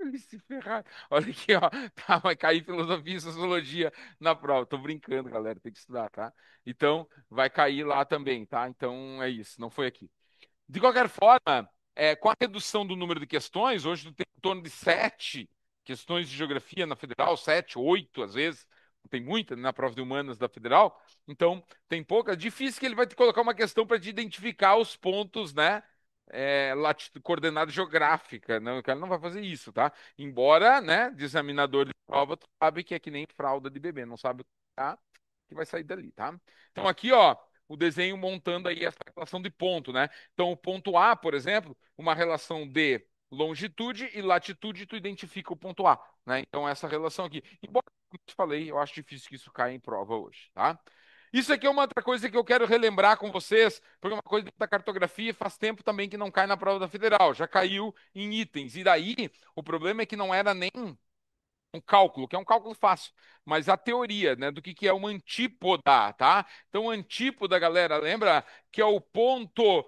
Eles se ferraram. Olha aqui, ó. Tá, vai cair filosofia e sociologia na prova. Tô brincando, galera. Tem que estudar, tá? Então, vai cair lá também, tá? Então, é isso. Não foi aqui. De qualquer forma, com a redução do número de questões, hoje tu tem em torno de 7 questões de geografia na federal, 7, 8 às vezes. Tem muita na prova de humanas da federal. Então, tem pouca. Difícil que ele vai te colocar uma questão para te identificar os pontos, né? Coordenada geográfica. Não, o cara não vai fazer isso, tá? Embora, né, de examinador de prova, tu sabe que é que nem fralda de bebê, não sabe o que tá, que vai sair dali, tá? Então, aqui, ó, o desenho montando aí essa relação de ponto, né? Então, o ponto A, por exemplo, uma relação de longitude e latitude, tu identifica o ponto A, né? Então, essa relação aqui. Embora, como eu te falei, eu acho difícil que isso caia em prova hoje, tá? Isso aqui é uma outra coisa que eu quero relembrar com vocês, porque é uma coisa da cartografia faz tempo também que não cai na prova da federal, já caiu em itens. E daí, o problema é que não era nem um cálculo, que é um cálculo fácil, mas a teoria, né, do que é uma antípoda, tá? Então, antípoda, galera, lembra que é o ponto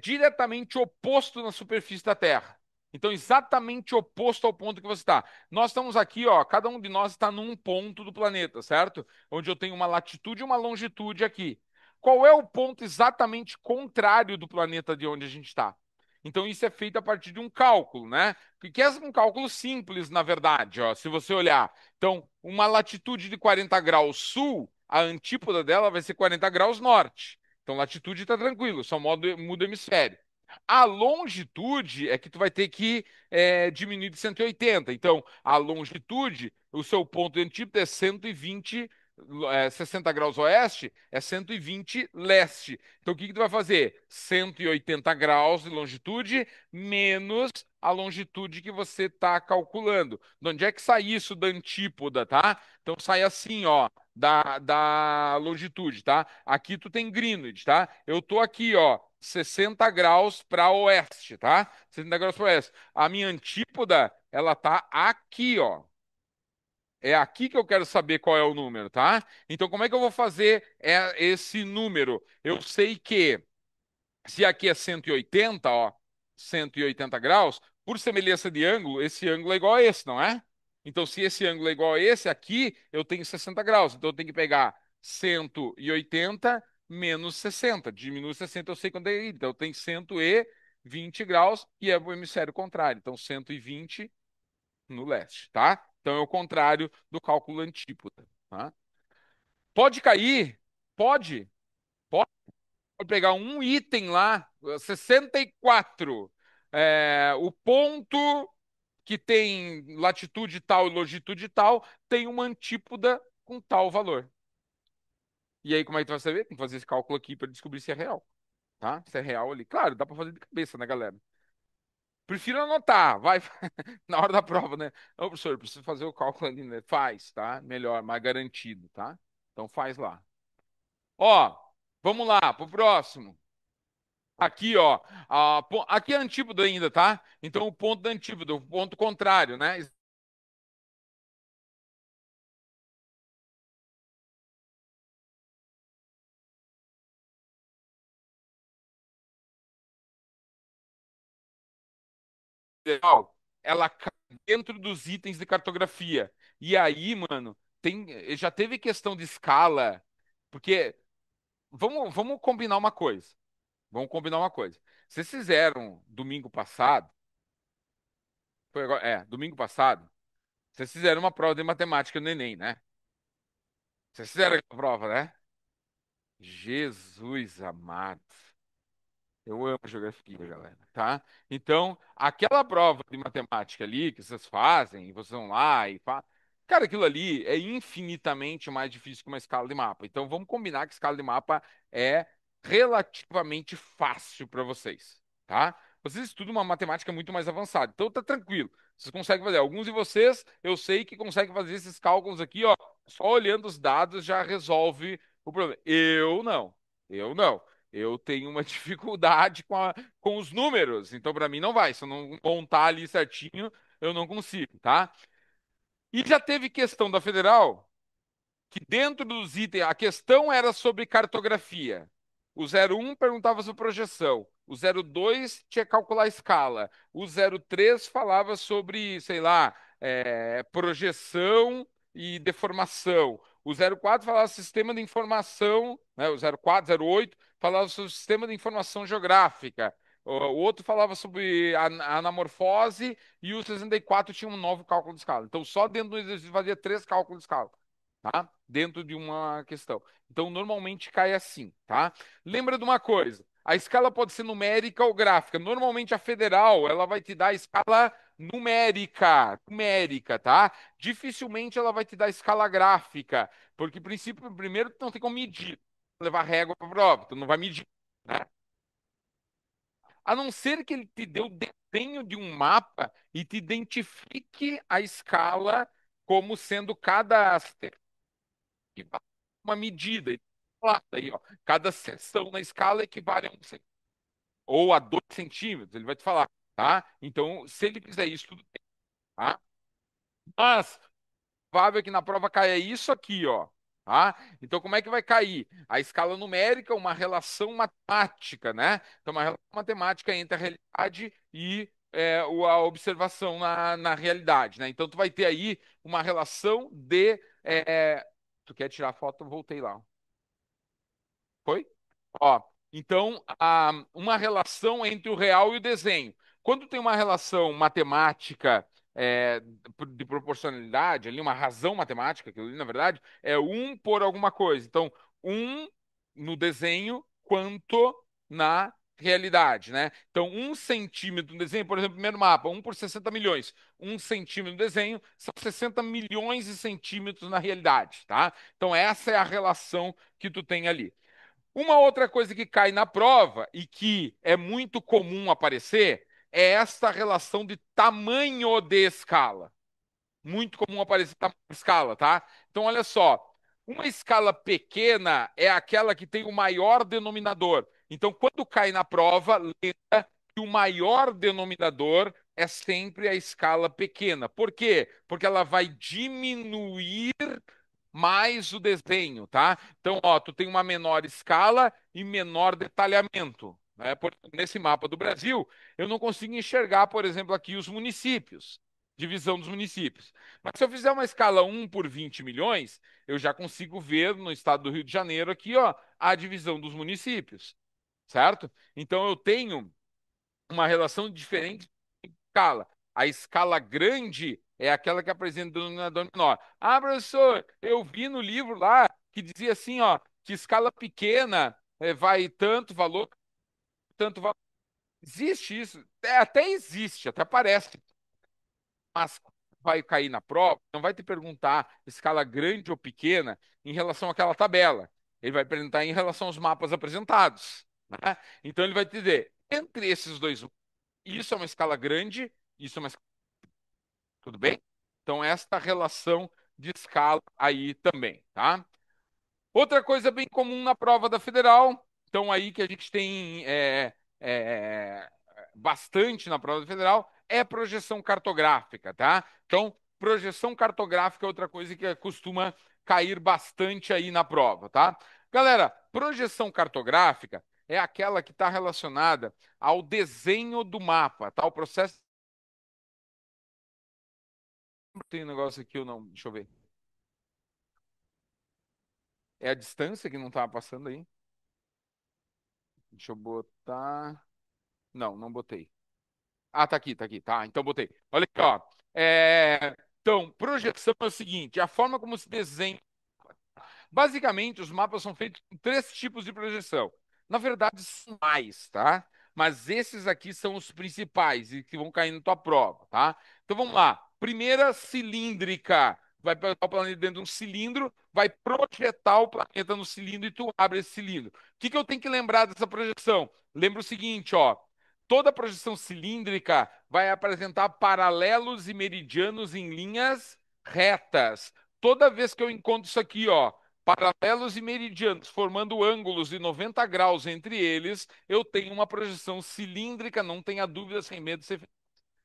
diretamente oposto na superfície da Terra. Então, exatamente oposto ao ponto que você está. Nós estamos aqui, ó, cada um de nós está num ponto do planeta, certo? Onde eu tenho uma latitude e uma longitude aqui. Qual é o ponto exatamente contrário do planeta de onde a gente está? Então, isso é feito a partir de um cálculo, né? Que é um cálculo simples, na verdade, ó, se você olhar. Então, uma latitude de 40 graus sul, a antípoda dela vai ser 40 graus norte. Então, latitude está tranquilo, só muda o hemisfério. A longitude é que tu vai ter que diminuir de 180. Então, a longitude, o seu ponto de antípoda é 120, 60 graus oeste, é 120 leste. Então, o que que tu vai fazer? 180 graus de longitude menos a longitude que você está calculando. De onde é que sai isso da antípoda, tá? Então sai assim, ó, da longitude, tá? Aqui tu tem Greenwich, tá? Eu tô aqui, ó, 60 graus para oeste, tá? 60 graus para oeste. A minha antípoda, ela tá aqui, ó. É aqui que eu quero saber qual é o número, tá? Então, como é que eu vou fazer esse número? Eu sei que se aqui é 180, ó, 180 graus, por semelhança de ângulo, esse ângulo é igual a esse, não é? Então, se esse ângulo é igual a esse, aqui eu tenho 60 graus. Então, eu tenho que pegar 180 menos 60. Diminui 60, eu sei quanto é. Então, eu tenho 120 graus e é o hemisfério contrário. Então, 120 no leste, tá? Então, é o contrário do cálculo antípoda, tá? Pode cair? Pode. Pode pegar um item lá, 64. O ponto que tem latitude tal e longitude tal tem uma antípoda com tal valor. E aí, como é que tu vai saber? Tem que fazer esse cálculo aqui para descobrir se é real, tá? Se é real ali. Claro, dá para fazer de cabeça, né, galera? Prefiro anotar, vai na hora da prova, né? Ô, professor, preciso fazer o cálculo ali, né? Faz, tá? Melhor, mais garantido, tá? Então faz lá. Ó, vamos lá, pro próximo. Aqui, ó, aqui é antípoda ainda, tá? Então o ponto da antípoda, o ponto contrário, né? Ideal, ela cai dentro dos itens de cartografia. E aí, mano, já teve questão de escala, porque vamos combinar uma coisa. Vamos combinar uma coisa. Vocês fizeram domingo passado, domingo passado, vocês fizeram uma prova de matemática no Enem, né? Vocês fizeram a prova, né? Jesus amado. Eu amo geografia, galera, tá? Então, aquela prova de matemática ali que vocês fazem, e vocês vão lá e fazem. Cara, aquilo ali é infinitamente mais difícil que uma escala de mapa. Então, vamos combinar que escala de mapa é relativamente fácil para vocês, tá? Vocês estudam uma matemática muito mais avançada, então tá tranquilo. Vocês conseguem fazer. Alguns de vocês, eu sei que conseguem fazer esses cálculos aqui, ó, só olhando os dados já resolve o problema. Eu não. Eu não. Eu tenho uma dificuldade com os números, então para mim não vai. Se eu não montar ali certinho, eu não consigo, tá? E já teve questão da federal que dentro dos itens, a questão era sobre cartografia. O 01 perguntava sobre projeção. O 02 tinha que calcular a escala. O 03 falava sobre, sei lá, projeção e deformação. O 04 falava sistema de informação, né? O 04, 08 falava sobre sistema de informação geográfica. O outro falava sobre a anamorfose e o 64 tinha um novo cálculo de escala. Então, só dentro do exercício fazia três cálculos de escala, tá? Dentro de uma questão. Então, normalmente cai assim, tá? Lembra de uma coisa: a escala pode ser numérica ou gráfica. Normalmente a federal, ela vai te dar a escala numérica, tá? Dificilmente ela vai te dar a escala gráfica, porque primeiro tu não tem como medir, levar régua para prova, tu não vai medir, né? A não ser que ele te dê o desenho de um mapa e te identifique a escala como sendo cada equivale a uma medida. Lá, daí, ó, cada seção na escala equivale a um ou a 2 centímetros, ele vai te falar, tá? Então, se ele fizer isso, tudo bem, tá? Mas, provável que na prova caia isso aqui, ó. Tá? Então, como é que vai cair? A escala numérica, uma relação matemática, né? Então, uma relação matemática entre a realidade e a observação na realidade, né? Então, tu vai ter aí uma relação de. Tu quer tirar a foto? Eu voltei lá. Foi? Ó, então, uma relação entre o real e o desenho. Quando tem uma relação matemática de proporcionalidade, ali, uma razão matemática, que ali, na verdade, é um por alguma coisa. Então, um no desenho quanto na realidade, né? Então, 1 centímetro no desenho, por exemplo, primeiro mapa, 1 por 60 milhões. 1 centímetro no desenho são 60 milhões de centímetros na realidade, tá? Então, essa é a relação que tu tem ali. Uma outra coisa que cai na prova e que é muito comum aparecer é esta relação de tamanho de escala. Muito comum aparecer tamanho de escala, tá? Então, olha só. Uma escala pequena é aquela que tem o maior denominador. Então, quando cai na prova, lembra que o maior denominador é sempre a escala pequena. Por quê? Porque ela vai diminuir mais o desenho, tá? Então, ó, tu tem uma menor escala e menor detalhamento, né? Nesse mapa do Brasil, eu não consigo enxergar, por exemplo, aqui os municípios, divisão dos municípios. Mas se eu fizer uma escala 1 por 20 milhões, eu já consigo ver no estado do Rio de Janeiro aqui, ó, a divisão dos municípios, certo? Então eu tenho uma relação diferente escala. A escala grande é aquela que apresenta o denominador menor. Ah, professor, eu vi no livro lá que dizia assim, ó, que escala pequena vai tanto valor, tanto valor. Existe isso? Até existe, até parece, mas vai cair na prova, não vai te perguntar escala grande ou pequena em relação àquela tabela. Ele vai perguntar em relação aos mapas apresentados, né? Então ele vai te dizer, entre esses dois, isso é uma escala grande, isso é uma escala. Tudo bem? Então, esta relação de escala aí também, tá? Outra coisa bem comum na prova da federal, então aí que a gente tem bastante na prova federal é projeção cartográfica, tá? Então, projeção cartográfica é outra coisa que costuma cair bastante aí na prova, tá? Galera, projeção cartográfica é aquela que está relacionada ao desenho do mapa, tá? O processo. Tem um negócio aqui ou não? Deixa eu ver. É a distância que não estava passando aí? Deixa eu botar. Não, não botei. Ah, tá aqui, tá aqui. Tá, então botei. Olha aqui, ó. Então, projeção é o seguinte: a forma como se desenha. Basicamente, os mapas são feitos com três tipos de projeção. Na verdade, são mais, tá? Mas esses aqui são os principais e que vão cair na tua prova, tá? Então vamos lá. Primeira, cilíndrica. Vai pegar o planeta dentro de um cilindro, vai projetar o planeta no cilindro e tu abre esse cilindro. O que que eu tenho que lembrar dessa projeção? Lembra o seguinte, ó. Toda projeção cilíndrica vai apresentar paralelos e meridianos em linhas retas. Toda vez que eu encontro isso aqui, ó, paralelos e meridianos, formando ângulos de 90 graus entre eles, eu tenho uma projeção cilíndrica, não tenha dúvida, sem medo de ser.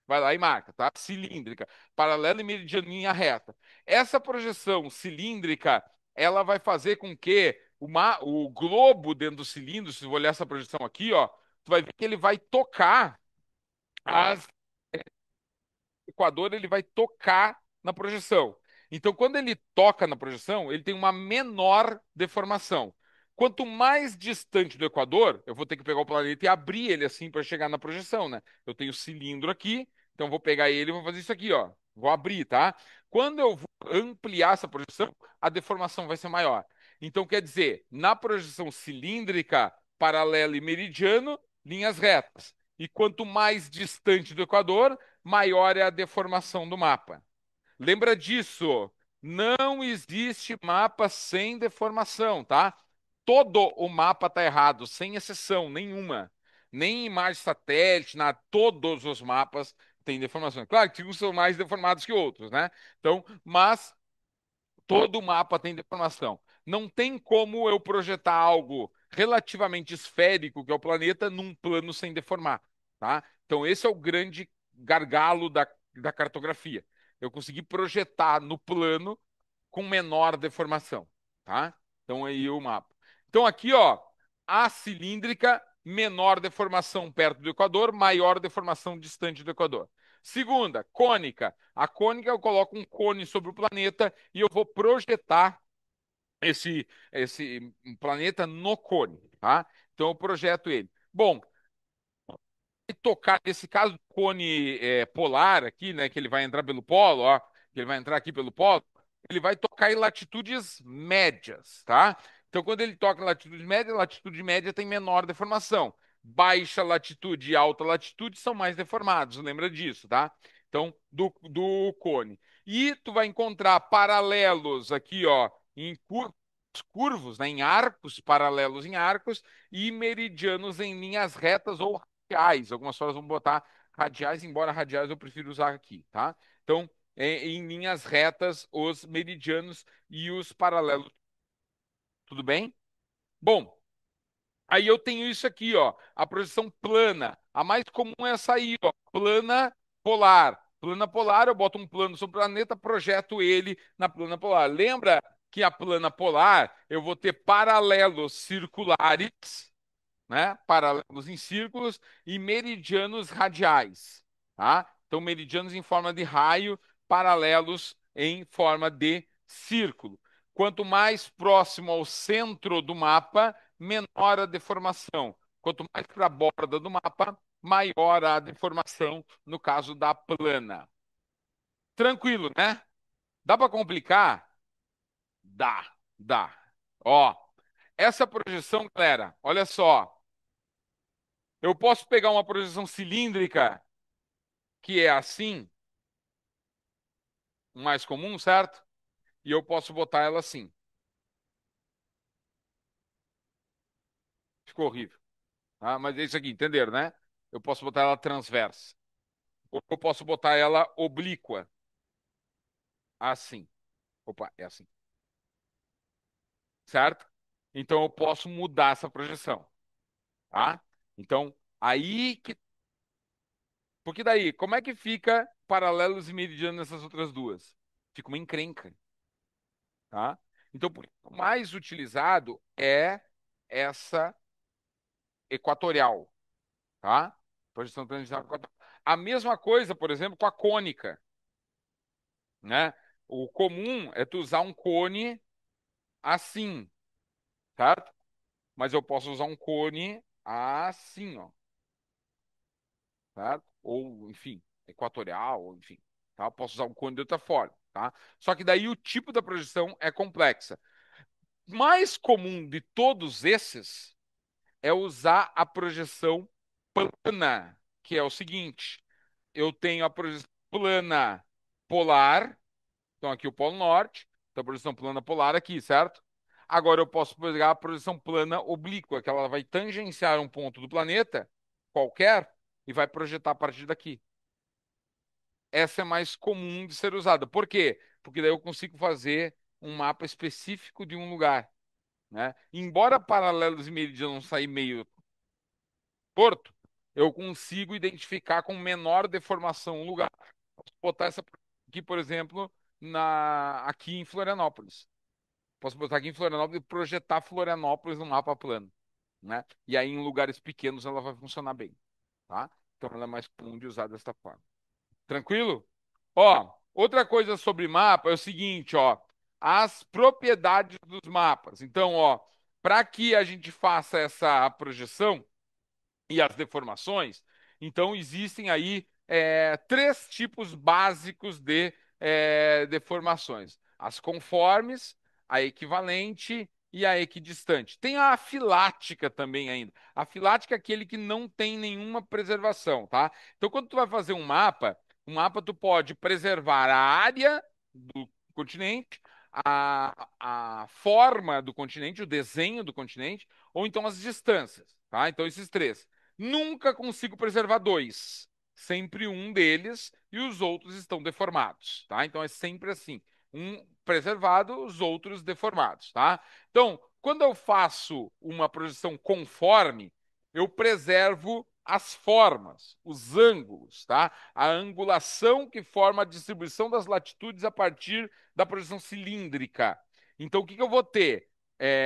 Vai lá e marca, tá? Cilíndrica, paralelo e meridiano em linha reta. Essa projeção cilíndrica, ela vai fazer com que o globo dentro do cilindro, se você olhar essa projeção aqui, ó, tu vai ver que ele vai tocar as Equador, ele vai tocar na projeção. Então, quando ele toca na projeção, ele tem uma menor deformação. Quanto mais distante do Equador, eu vou ter que pegar o planeta e abrir ele assim para chegar na projeção, né? Eu tenho o cilindro aqui, então eu vou pegar ele e vou fazer isso aqui, ó. Vou abrir, tá? Quando eu vou ampliar essa projeção, a deformação vai ser maior. Então, quer dizer, na projeção cilíndrica, paralelo e meridiano, linhas retas. E quanto mais distante do Equador, maior é a deformação do mapa. Lembra disso? Não existe mapa sem deformação, tá? Todo o mapa está errado, sem exceção nenhuma. Nem imagem satélite, nada. Todos os mapas têm deformação. Claro que uns são mais deformados que outros, né? Então, mas todo mapa tem deformação. Não tem como eu projetar algo relativamente esférico, que é o planeta, num plano sem deformar, tá? Então, esse é o grande gargalo da cartografia. Eu consegui projetar no plano com menor deformação, tá? Então, aí o mapa. Então, aqui, ó, a cilíndrica, menor deformação perto do Equador, maior deformação distante do Equador. Segunda, cônica. A cônica eu coloco um cone sobre o planeta e eu vou projetar esse planeta no cone, tá? Então eu projeto ele. Bom, tocar nesse caso do cone polar aqui, né, que ele vai entrar pelo polo, ó, que ele vai entrar aqui pelo polo, ele vai tocar em latitudes médias, tá? Então quando ele toca em latitude média tem menor deformação. Baixa latitude e alta latitude são mais deformados, lembra disso, tá? Então, do cone. E tu vai encontrar paralelos aqui, ó, em curvos, né, em arcos, paralelos em arcos, e meridianos em linhas retas ou radiais. Algumas pessoas vão botar radiais, embora radiais eu prefiro usar aqui, tá? Então, em linhas retas, os meridianos e os paralelos. Tudo bem? Bom, aí eu tenho isso aqui, ó, a projeção plana. A mais comum é essa aí, ó, plana polar. Plana polar, eu boto um plano sobre o planeta, projeto ele na plana polar. Lembra que a plana polar eu vou ter paralelos circulares, né? Paralelos em círculos e meridianos radiais, tá? Então, meridianos em forma de raio, paralelos em forma de círculo. Quanto mais próximo ao centro do mapa, menor a deformação. Quanto mais para a borda do mapa, maior a deformação, no caso da plana. Tranquilo, né? Dá para complicar? Dá, dá. Ó, essa projeção, galera, olha só. Eu posso pegar uma projeção cilíndrica, que é assim, o mais comum, certo? E eu posso botar ela assim. Ficou horrível. Tá? Mas é isso aqui, entenderam, né? Eu posso botar ela transversa. Ou eu posso botar ela oblíqua. Assim. Opa, é assim. Certo? Então eu posso mudar essa projeção. Tá? Então, Aí que. Porque daí, como é que fica paralelos e meridianos nessas outras duas? Fica uma encrenca, tá? Então, o mais utilizado é essa equatorial, tá? Projeção transição equatorial. A mesma coisa, por exemplo, com a cônica, né? O comum é tu usar um cone assim, certo? Mas eu posso usar um cone assim, ó, certo? Ou, enfim, equatorial, ou enfim, tá? Eu posso usar um cone de outra forma, tá? Só que daí o tipo da projeção é complexa. Mais comum de todos esses é usar a projeção plana, que é o seguinte: eu tenho a projeção plana polar, então aqui o Polo Norte, então a projeção plana polar aqui, certo? Agora eu posso pegar a projeção plana oblíqua, que ela vai tangenciar um ponto do planeta qualquer e vai projetar a partir daqui. Essa é mais comum de ser usada. Por quê? Porque daí eu consigo fazer um mapa específico de um lugar, né? Embora paralelos e meridianos sair meio torto, eu consigo identificar com menor deformação um lugar. Posso botar essa aqui, por exemplo, aqui em Florianópolis. Posso botar aqui em Florianópolis e projetar Florianópolis no mapa plano, né? E aí em lugares pequenos ela vai funcionar bem, tá? Então ela é mais comum de usar desta forma. Tranquilo? Ó, outra coisa sobre mapa é o seguinte, ó, as propriedades dos mapas. Então, ó, para que a gente faça essa projeção, e as deformações, então existem aí três tipos básicos de deformações: as conformes, a equivalente e a equidistante. Tem a afilática também ainda. A afilática é aquele que não tem nenhuma preservação, tá? Então, quando tu vai fazer um mapa tu pode preservar a área do continente, a forma do continente, o desenho do continente, ou então as distâncias, tá? Então, esses três. Nunca consigo preservar dois. Sempre um deles e os outros estão deformados, tá? Então é sempre assim. Um preservado, os outros deformados, tá? Então, quando eu faço uma projeção conforme, eu preservo as formas, os ângulos, tá? A angulação que forma a distribuição das latitudes a partir da projeção cilíndrica. Então, o que que eu vou ter?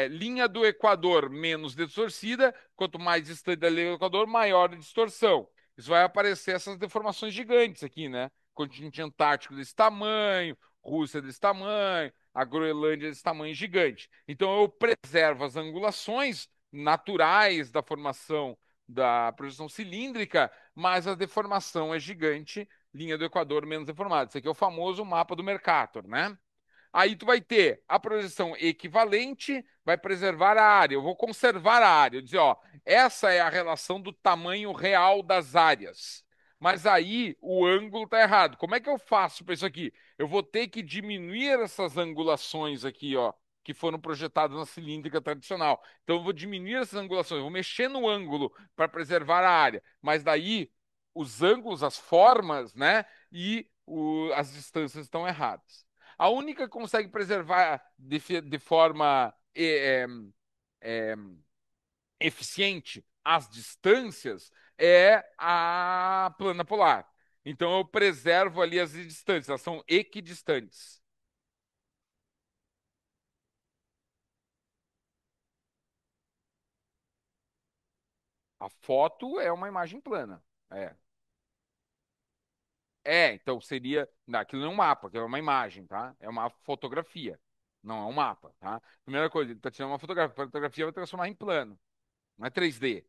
Linha do Equador menos distorcida, quanto mais distante da linha do Equador, maior a distorção. Isso vai aparecer essas deformações gigantes aqui, né? Continente Antártico desse tamanho, Rússia desse tamanho, a Groenlândia desse tamanho gigante. Então eu preservo as angulações naturais da formação da projeção cilíndrica, mas a deformação é gigante, linha do Equador menos deformada. Esse aqui é o famoso mapa do Mercator, né? Aí tu vai ter a projeção equivalente, vai preservar a área. Eu vou conservar a área. Eu dizer, ó, essa é a relação do tamanho real das áreas. Mas aí o ângulo está errado. Como é que eu faço para isso aqui? Eu vou ter que diminuir essas angulações aqui, ó, que foram projetadas na cilíndrica tradicional. Então eu vou diminuir essas angulações, eu vou mexer no ângulo para preservar a área. Mas daí os ângulos, as formas, né, e as distâncias estão erradas. A única que consegue preservar de forma eficiente as distâncias é a plana polar. Então eu preservo ali as distâncias, elas são equidistantes. A foto é uma imagem plana. É. Então seria. Não, aquilo não é um mapa, aquilo é uma imagem, tá? É uma fotografia. Não é um mapa, tá? Primeira coisa, ele está tirando uma fotografia. A fotografia vai transformar em plano. Não é 3D.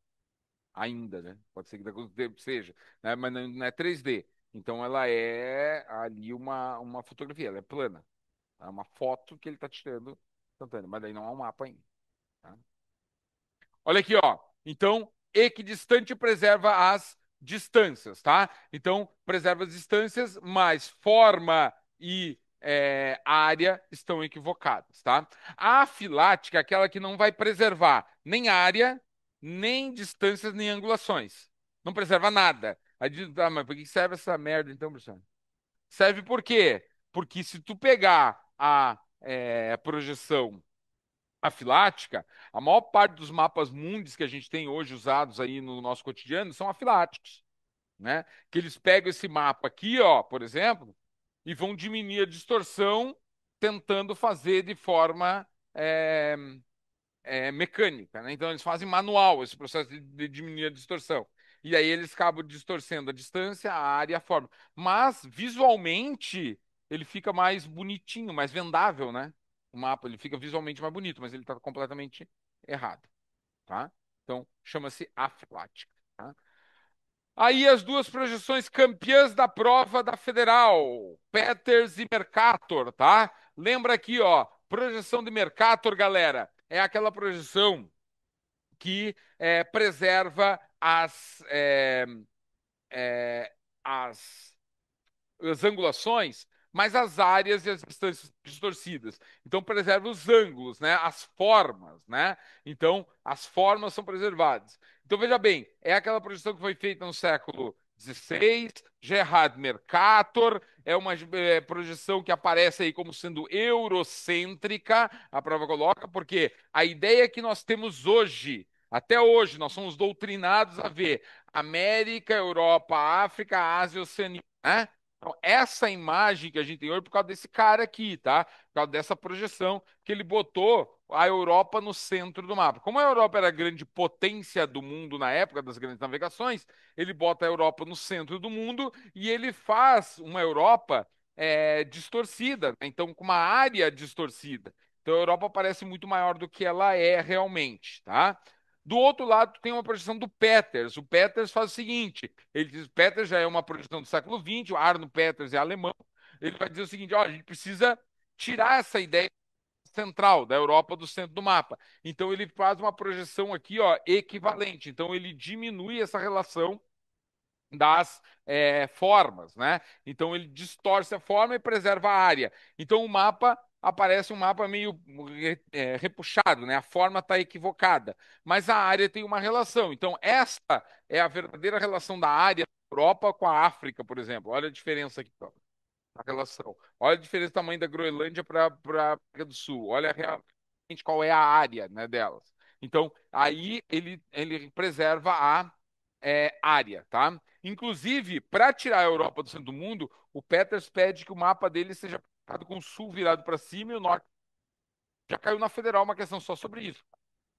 Ainda, né? Pode ser que daqui a algum tempo seja, né? Mas não é 3D. Então ela é ali uma fotografia, ela é plana. É uma foto que ele está tirando instantânea, mas daí não é um mapa ainda. Tá? Olha aqui, ó. Então, equidistante preserva as distâncias, tá? Então, preserva as distâncias, mas forma e área estão equivocadas, tá? A afilática é aquela que não vai preservar nem área, nem distâncias, nem angulações. Não preserva nada. Aí diz, ah, mas por que serve essa merda então, professor? Serve por quê? Porque se tu pegar a projeção afilática, a maior parte dos mapas mundis que a gente tem hoje usados aí no nosso cotidiano são afiláticos, né? Que eles pegam esse mapa aqui, ó, por exemplo, e vão diminuir a distorção, tentando fazer de forma é, mecânica, né? Então eles fazem manual esse processo de diminuir a distorção. E aí eles acabam distorcendo a distância, a área e a forma. Mas visualmente ele fica mais bonitinho, mais vendável, né? O mapa ele fica visualmente mais bonito, mas ele está completamente errado, tá? Então chama-se afilática, tá? Aí as duas projeções campeãs da prova da Federal, Peters e Mercator, tá? Lembra aqui, ó, projeção de Mercator, galera, é aquela projeção que preserva é, as as angulações, mas as áreas e as distâncias distorcidas. Então, preserva os ângulos, né? As formas, né? Então, as formas são preservadas. Então, veja bem, é aquela projeção que foi feita no século XVI, Gerhard Mercator, é uma projeção que aparece aí como sendo eurocêntrica, a prova coloca, porque a ideia que nós temos hoje, até hoje, nós somos doutrinados a ver América, Europa, África, Ásia e Oceania, né? Então, essa imagem que a gente tem hoje é por causa desse cara aqui, tá? Por causa dessa projeção que ele botou a Europa no centro do mapa. Como a Europa era a grande potência do mundo na época das grandes navegações, ele bota a Europa no centro do mundo e ele faz uma Europa distorcida, né? Então com uma área distorcida. Então a Europa parece muito maior do que ela é realmente, tá? Do outro lado, tem uma projeção do Peters. O Peters faz o seguinte: ele diz, Peters já é uma projeção do século XX, o Arno Peters é alemão. Ele vai dizer o seguinte: ó, a gente precisa tirar essa ideia central da Europa do centro do mapa. Então ele faz uma projeção aqui, ó, equivalente. Então ele diminui essa relação das formas, né? Então ele distorce a forma e preserva a área. Então o mapa aparece um mapa meio repuxado, né? A forma está equivocada, mas a área tem uma relação. Então essa é a verdadeira relação da área da Europa com a África, por exemplo. Olha a diferença aqui, ó, a relação. Olha a diferença do tamanho da Groenlândia para a África do Sul. Olha realmente qual é a área, né, delas. Então, aí ele preserva a área, tá? Inclusive, para tirar a Europa do centro do mundo, o Peters pede que o mapa dele seja pintado com o sul virado para cima e o norte. Já caiu na federal uma questão só sobre isso.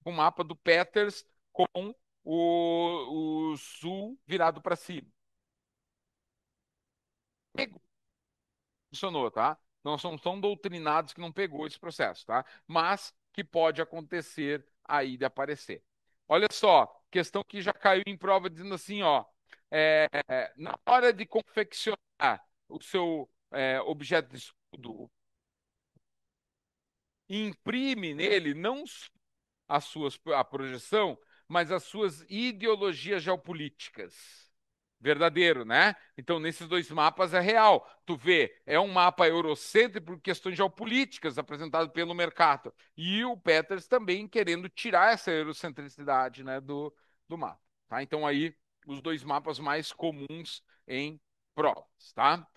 O mapa do Peters com o sul virado para cima. Funcionou, tá? Não somos tão doutrinados que não pegou esse processo, tá? Mas que pode acontecer aí de aparecer. Olha só, questão que já caiu em prova dizendo assim, ó, na hora de confeccionar o seu objeto de estudo, imprime nele não a projeção, mas as suas ideologias geopolíticas. Verdadeiro, né? Então, nesses dois mapas é real. Tu vê, é um mapa eurocêntrico por questões geopolíticas apresentado pelo Mercator. E o Peters também querendo tirar essa eurocentricidade, né, do mapa. Tá? Então, aí, os dois mapas mais comuns em provas, tá?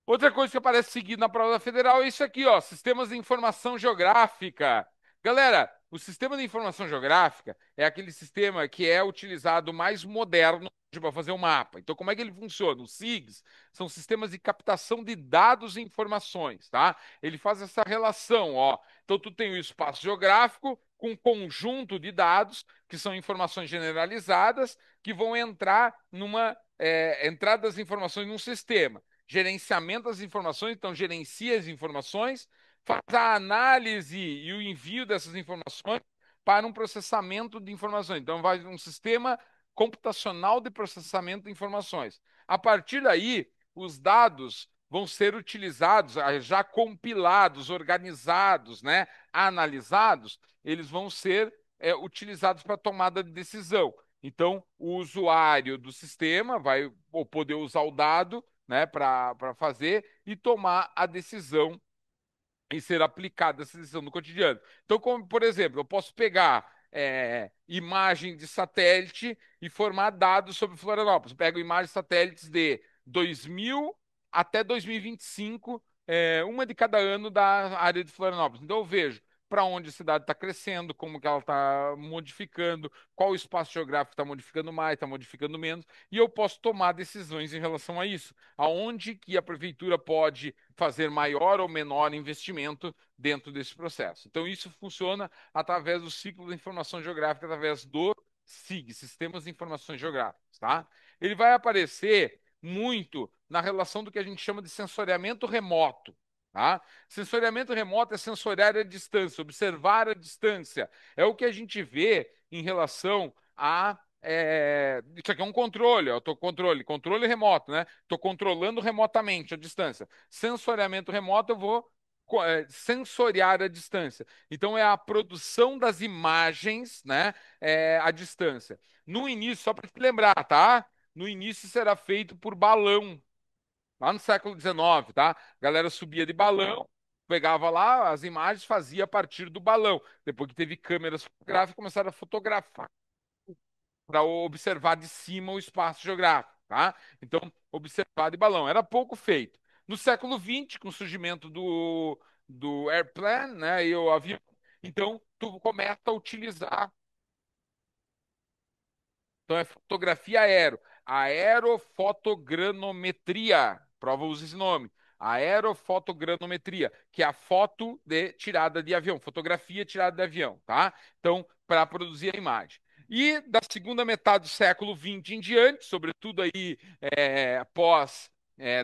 Outra coisa que aparece seguido na prova federal é isso aqui, ó, sistemas de informação geográfica. Galera, o sistema de informação geográfica é aquele sistema que é utilizado mais moderno para fazer um mapa. Então, como é que ele funciona? Os SIGs são sistemas de captação de dados e informações, tá? Ele faz essa relação, ó. Então, tu tem o espaço geográfico com um conjunto de dados que são informações generalizadas que vão entrar numa entrada das informações num sistema gerenciamento das informações, então gerencia as informações, faz a análise e o envio dessas informações para um processamento de informações. Então, vai um sistema computacional de processamento de informações. A partir daí, os dados vão ser utilizados, já compilados, organizados, né, analisados, eles vão ser utilizados para tomada de decisão. Então, o usuário do sistema vai poder usar o dado, né, para fazer e tomar a decisão e ser aplicada essa decisão no cotidiano. Então, como, por exemplo, eu posso pegar imagem de satélite e formar dados sobre Florianópolis. Eu pego imagens de satélites de 2000 até 2025, uma de cada ano da área de Florianópolis. Então, eu vejo para onde a cidade está crescendo, como que ela está modificando, qual o espaço geográfico está modificando mais, está modificando menos, e eu posso tomar decisões em relação a isso. Aonde que a prefeitura pode fazer maior ou menor investimento dentro desse processo. Então, isso funciona através do ciclo da informação geográfica, através do SIG, Sistemas de Informações Geográficas, tá? Ele vai aparecer muito na relação do que a gente chama de sensoriamento remoto. Tá? Sensoriamento remoto é sensoriar a distância, observar a distância. É o que a gente vê em relação a. Isso aqui é um controle, eu tô controle remoto, né? Estou controlando remotamente a distância. Sensoriamento remoto, eu vou sensoriar a distância. Então, é a produção das imagens, né? À distância. No início, só para te lembrar, tá? No início será feito por balão, lá no século XIX, tá? A galera subia de balão, pegava lá as imagens, fazia a partir do balão. Depois que teve câmeras fotográficas, começaram a fotografar para observar de cima o espaço geográfico, tá? Então, observar de balão. Era pouco feito. No século XX, com o surgimento do airplane, né, e o avião, então tu começa a utilizar. Então é fotografia aero. Aerofotogrametria. Prova usa esse nome. Aerofotogrametria, que é a foto de tirada de avião, fotografia tirada de avião, tá? Então, para produzir a imagem. E da segunda metade do século XX em diante, sobretudo aí pós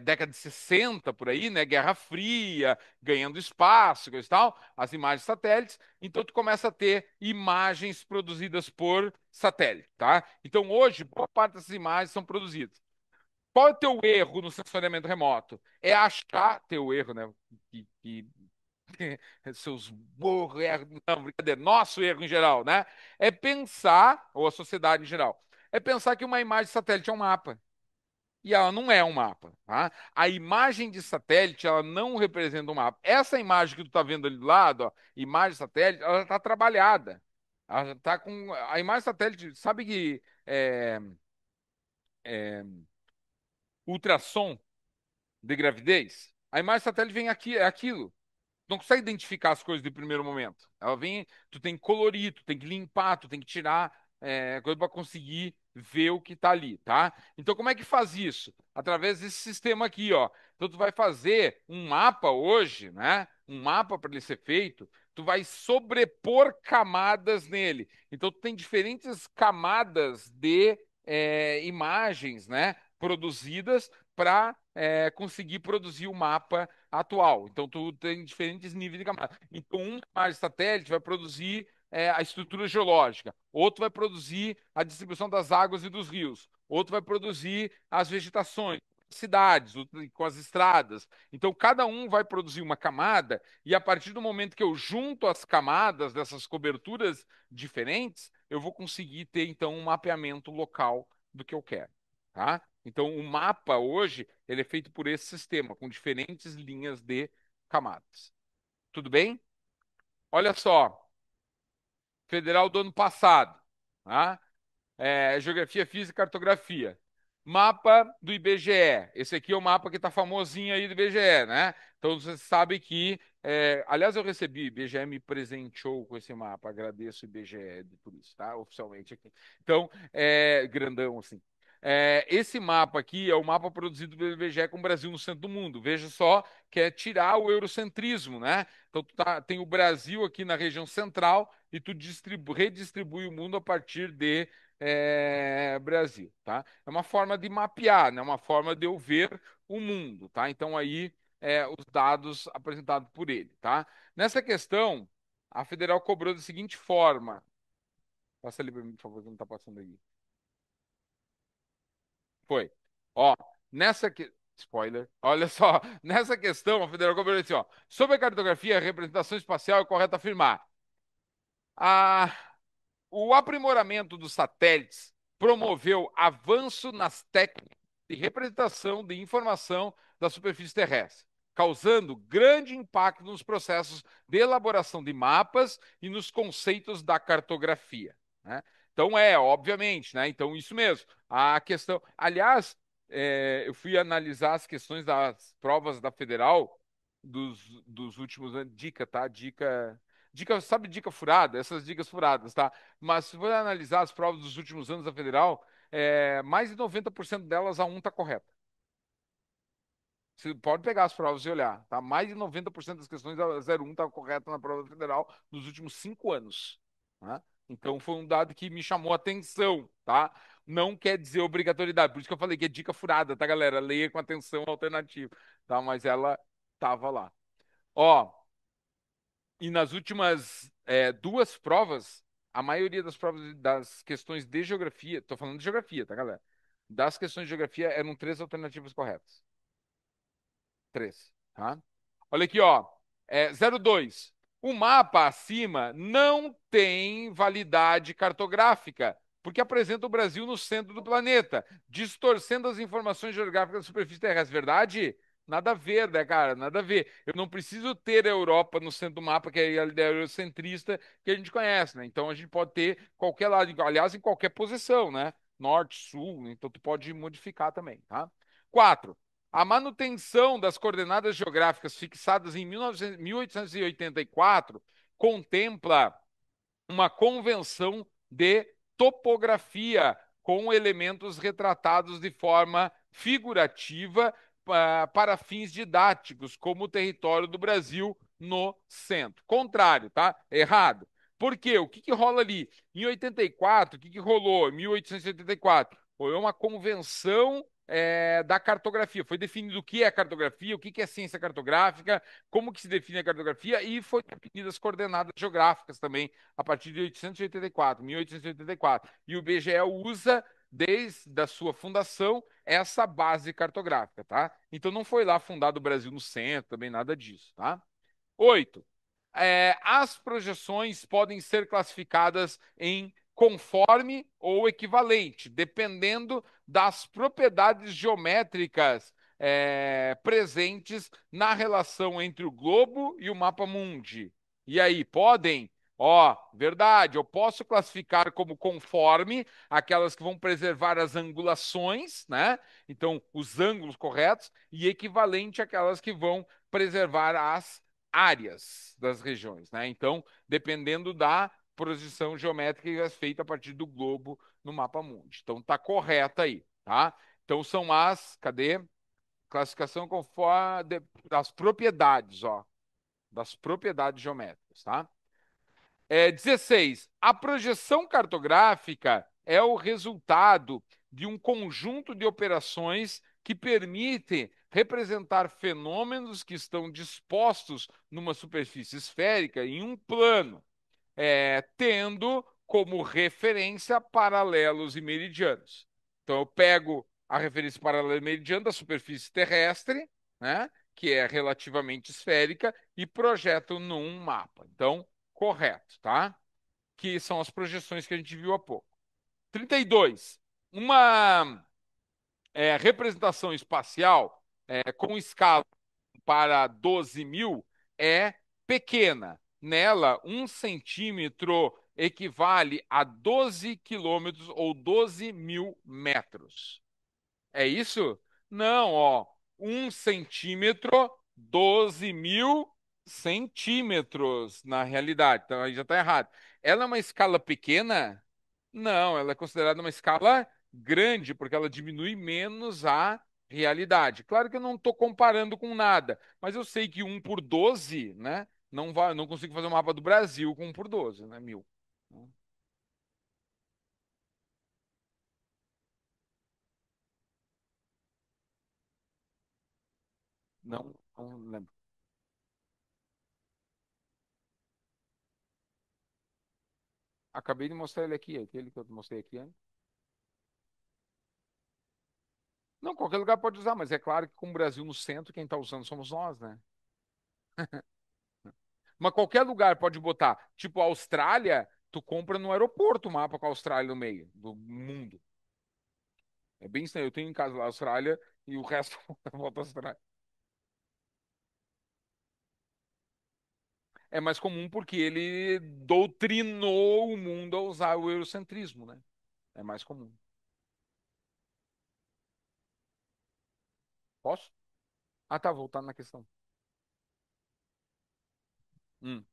década de 60, por aí, né? Guerra Fria, ganhando espaço, coisa e tal, as imagens satélites. Então, tu começa a ter imagens produzidas por satélite, tá? Então, hoje, boa parte dessas imagens são produzidas. Qual é o teu erro no sensoriamento remoto? É achar teu erro, né? Que seus burros, erro, não, brincadeira, nosso erro em geral, né? É pensar, ou a sociedade em geral, é pensar que uma imagem de satélite é um mapa. E ela não é um mapa, tá? A imagem de satélite, ela não representa um mapa. Essa imagem que tu tá vendo ali do lado, ó, imagem de satélite, ela tá trabalhada. Ela tá com a imagem de satélite, sabe que é, ultrassom de gravidez? A imagem de satélite vem aqui, é aquilo. Não consegue identificar as coisas de primeiro momento. Ela vem, tu tem que colorir, tu tem que limpar, tu tem que tirar coisa para conseguir ver o que está ali, tá? Então, como é que faz isso? Através desse sistema aqui, ó. Então, tu vai fazer um mapa hoje, né? Um mapa para ele ser feito, tu vai sobrepor camadas nele. Então, tu tem diferentes camadas de imagens, né? Produzidas para conseguir produzir o mapa atual. Então, tu tem diferentes níveis de camada. Então, uma imagem satélite vai produzir a estrutura geológica, outro vai produzir a distribuição das águas e dos rios, outro vai produzir as vegetações, cidades, com as estradas. Então, cada um vai produzir uma camada, e a partir do momento que eu junto as camadas dessas coberturas diferentes, eu vou conseguir ter, então, um mapeamento local do que eu quero. Tá? Então, o mapa hoje ele é feito por esse sistema, com diferentes linhas de camadas. Tudo bem? Olha só, federal do ano passado, tá? Geografia Física e Cartografia. Mapa do IBGE. Esse aqui é o mapa que está famosinho aí do IBGE, né? Então você sabe que. Aliás, eu recebi, o IBGE me presenteou com esse mapa. Agradeço o IBGE por isso, tá? Oficialmente aqui. Então, grandão assim. Esse mapa aqui é o mapa produzido pelo IBGE com o Brasil no centro do mundo. Veja só que é tirar o eurocentrismo, né? Então, tem o Brasil aqui na região central e tu redistribui o mundo a partir de Brasil, tá? É uma forma de mapear, né? Uma forma de eu ver o mundo, tá? Então aí os dados apresentados por ele, tá? Nessa questão, a federal cobrou da seguinte forma. Passa ali para mim, por favor, que não está passando aí. Foi. Ó, spoiler. Olha só, nessa questão, a federal cobrou assim, ó. Sobre a cartografia, a representação espacial é correto afirmar. A O aprimoramento dos satélites promoveu avanço nas técnicas de representação de informação da superfície terrestre, causando grande impacto nos processos de elaboração de mapas e nos conceitos da cartografia, né? Então, obviamente, né? Então, isso mesmo. A questão. Aliás, eu fui analisar as questões das provas da Federal dos últimos anos. Dica, tá? Dica. Dica, sabe dica furada? Essas dicas furadas, tá? Mas se for analisar as provas dos últimos anos da Federal, mais de 90% delas a um tá correta. Você pode pegar as provas e olhar, tá? Mais de 90% das questões da 01 tá correta na prova federal nos últimos 5 anos, tá? Então foi um dado que me chamou a atenção, tá? Não quer dizer obrigatoriedade, por isso que eu falei que é dica furada, tá, galera? Leia com atenção a alternativa, tá? Mas ela tava lá. Ó, e nas últimas duas provas, a maioria das provas das questões de geografia, tô falando de geografia, tá, galera? Das questões de geografia eram três alternativas corretas. Três, tá? Olha aqui, ó. 02. O mapa acima não tem validade cartográfica, porque apresenta o Brasil no centro do planeta, distorcendo as informações geográficas da superfície terrestre. Verdade? Nada a ver, né, cara? Nada a ver. Eu não preciso ter a Europa no centro do mapa, que é a ideia eurocentrista que a gente conhece, né? Então a gente pode ter qualquer lado, aliás, em qualquer posição, né? Norte, sul, então tu pode modificar também, tá? 4. A manutenção das coordenadas geográficas fixadas em 1884 contempla uma convenção de topografia com elementos retratados de forma figurativa para fins didáticos, como o território do Brasil no centro. Contrário, tá? Errado. Por quê? O que rola ali? Em 84, o que rolou? Em 1884, foi uma convenção da cartografia. Foi definido o que é cartografia, o que é ciência cartográfica, como que se define a cartografia e foi definidas coordenadas geográficas também a partir de 1884, 1884. E o IBGE usa desde a sua fundação essa base cartográfica, tá? Então não foi lá fundado o Brasil no centro, também nada disso, tá? 8. As projeções podem ser classificadas em conforme ou equivalente, dependendo das propriedades geométricas presentes na relação entre o globo e o mapa mundi. E aí, podem? Ó, verdade, eu posso classificar como conforme aquelas que vão preservar as angulações, né? Então, os ângulos corretos, e equivalente aquelas que vão preservar as áreas das regiões, né? Então, dependendo da projeção geométrica feita a partir do globo no mapa mundi. Então, tá correta aí, tá? Então, são cadê? Classificação conforme das propriedades, ó, das propriedades geométricas, tá? 16. A projeção cartográfica é o resultado de um conjunto de operações que permite representar fenômenos que estão dispostos numa superfície esférica em um plano, tendo como referência paralelos e meridianos. Então, eu pego a referência paralelo e meridiano da superfície terrestre, né, que é relativamente esférica, e projeto num mapa. Então, correto, tá? Que são as projeções que a gente viu há pouco. 32. Uma representação espacial com escala para 12.000 é pequena. Nela, 1 centímetro equivale a 12 quilômetros ou 12.000 metros. É isso? Não, ó. 1 centímetro, 12.000 centímetros na realidade. Então aí já está errado. Ela é uma escala pequena? Não, ela é considerada uma escala grande, porque ela diminui menos a realidade. Claro que eu não estou comparando com nada, mas eu sei que 1 por 12, né? Não consigo fazer um mapa do Brasil com 1 por 12, né? 1.000. Não, não lembro. Acabei de mostrar ele aqui, aquele que eu mostrei aqui antes. Não, qualquer lugar pode usar, mas é claro que com o Brasil no centro, quem está usando somos nós, né? Mas qualquer lugar pode botar. Tipo, a Austrália, tu compra no aeroporto o mapa com a Austrália no meio do mundo. É bem estranho. Eu tenho em casa lá a Austrália e o resto volta à Austrália. É mais comum porque ele doutrinou o mundo a usar o eurocentrismo, né? É mais comum. Posso? Ah, tá, voltando na questão. Hum.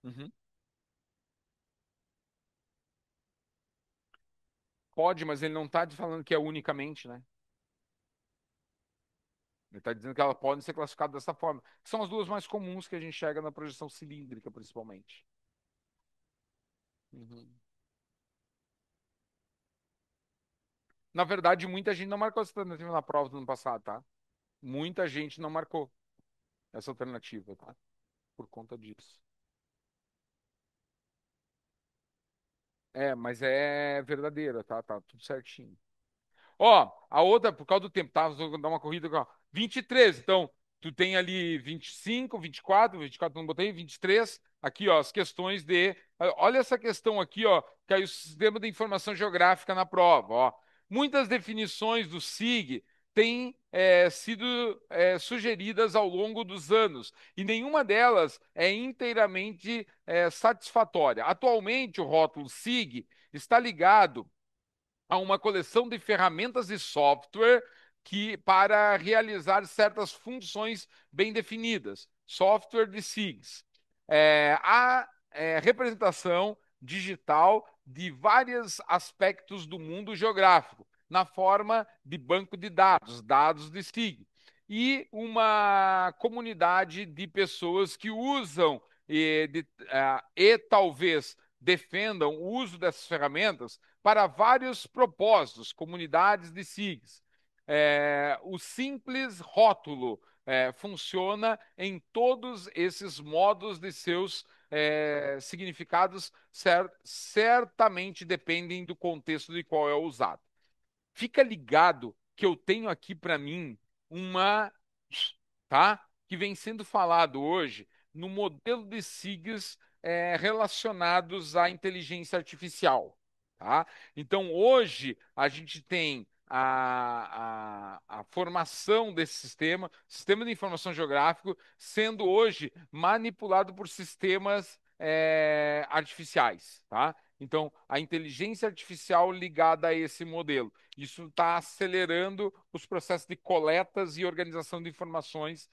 Uhum. Pode, mas ele não está falando que é unicamente, né? Ele está dizendo que elas podem ser classificadas dessa forma. São as duas mais comuns que a gente enxerga na projeção cilíndrica, principalmente. Uhum. Na verdade, muita gente não marcou essa alternativa na prova do ano passado, tá? Muita gente não marcou essa alternativa, tá? Por conta disso. É, mas é verdadeira, tá? Tá tudo certinho. Ó, a outra, por causa do tempo, tá? Vou dar uma corrida aqui, ó. 23, então, tu tem ali 25, 24 não botei, 23. Aqui, ó, as questões de. Olha essa questão aqui, ó, que é o Sistema de Informação Geográfica na prova, ó. Muitas definições do SIG têm sido sugeridas ao longo dos anos, e nenhuma delas é inteiramente satisfatória. Atualmente, o rótulo SIG está ligado a uma coleção de ferramentas e software que para realizar certas funções bem definidas, software de SIGs. A representação digital de vários aspectos do mundo geográfico, na forma de banco de dados, dados de SIG. E uma comunidade de pessoas que usam e talvez defendam o uso dessas ferramentas para vários propósitos, comunidades de SIGs. O simples rótulo funciona em todos esses modos de seus significados, certamente dependem do contexto de qual é usado. Fica ligado que eu tenho aqui para mim uma, tá? Que vem sendo falado hoje no modelo de SIGs relacionados à inteligência artificial, tá? Então, hoje, a gente tem a formação desse sistema, sistema de informação geográfico, sendo hoje manipulado por sistemas artificiais, tá? Então, a inteligência artificial ligada a esse modelo. Isso está acelerando os processos de coletas e organização de informações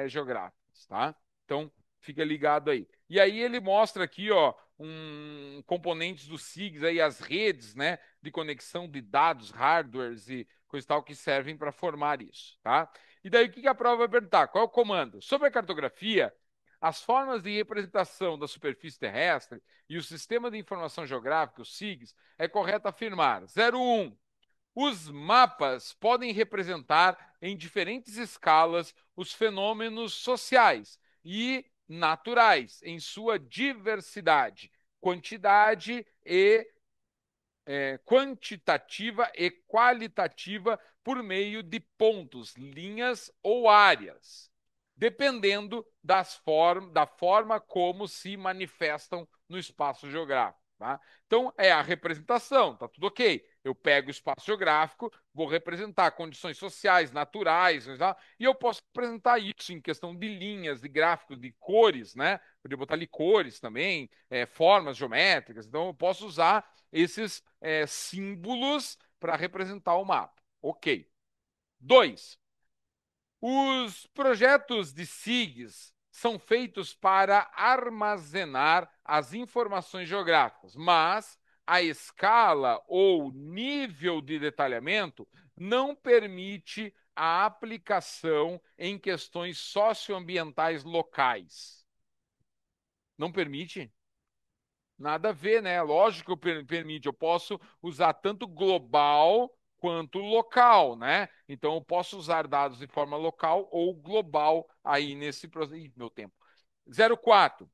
geográficas, tá? Então, fica ligado aí. E aí ele mostra aqui, ó, componentes dos SIGs aí, as redes, né, de conexão de dados, hardwares e coisa e tal que servem para formar isso, tá? E daí o que a prova vai perguntar? Qual é o comando? Sobre a cartografia, as formas de representação da superfície terrestre e o sistema de informação geográfica, os SIGs, é correto afirmar. 01. Os mapas podem representar em diferentes escalas os fenômenos sociais e naturais em sua diversidade, quantidade e quantitativa e qualitativa por meio de pontos, linhas ou áreas, dependendo da forma como se manifestam no espaço geográfico. Tá? Então, é a representação, tá tudo ok. Eu pego o espaço geográfico, vou representar condições sociais, naturais, tá? E eu posso representar isso em questão de linhas, de gráficos, de cores, né? Podia botar ali cores também, formas geométricas. Então, eu posso usar esses símbolos para representar o mapa. Ok. Dois, os projetos de SIGs são feitos para armazenar as informações geográficas, mas a escala ou nível de detalhamento não permite a aplicação em questões socioambientais locais. Não permite? Nada a ver, né? Lógico que permite. Eu posso usar tanto global quanto local, né? Então eu posso usar dados de forma local ou global aí nesse processo. Ih, meu tempo. 04.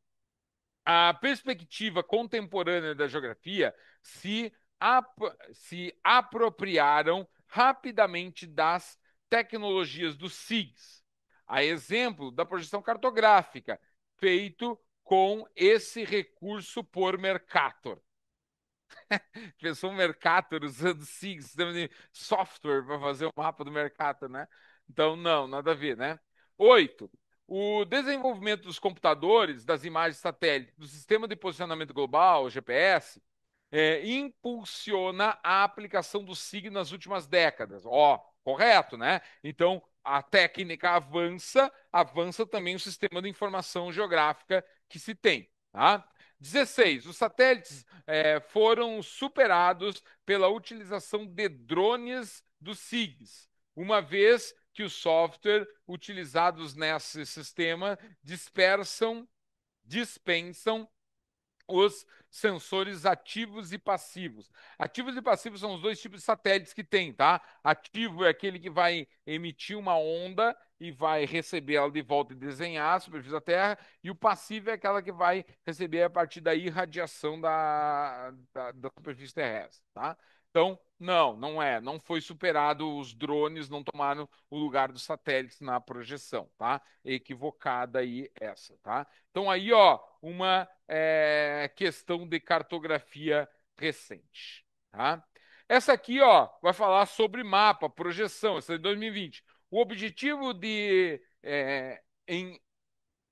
A perspectiva contemporânea da geografia se apropriaram rapidamente das tecnologias dos SIGs. A exemplo da projeção cartográfica, feito com esse recurso por Mercator. Pensou um Mercator usando SIG, sistema de software para fazer o mapa do Mercator, né? Então, não, nada a ver, né? 8. O desenvolvimento dos computadores, das imagens satélites, do sistema de posicionamento global, GPS, impulsiona a aplicação do SIG nas últimas décadas. Ó, correto, né? Então, a técnica avança, avança também o sistema de informação geográfica que se tem. Tá? 16. Os satélites foram superados pela utilização de drones dos SIGs, uma vez que o software utilizados nesse sistema dispensam os sensores ativos e passivos. Ativos e passivos são os dois tipos de satélites que tem, tá? Ativo é aquele que vai emitir uma onda e vai receber ela de volta e desenhar a superfície da Terra, e o passivo é aquela que vai receber a partir da irradiação da superfície terrestre, tá? Então, não foi superado, os drones não tomaram o lugar dos satélites na projeção, tá? Equivocada aí essa, tá? Então aí, ó, uma questão de cartografia recente, tá? Essa aqui, ó, vai falar sobre mapa, projeção, essa é de 2020. O objetivo de em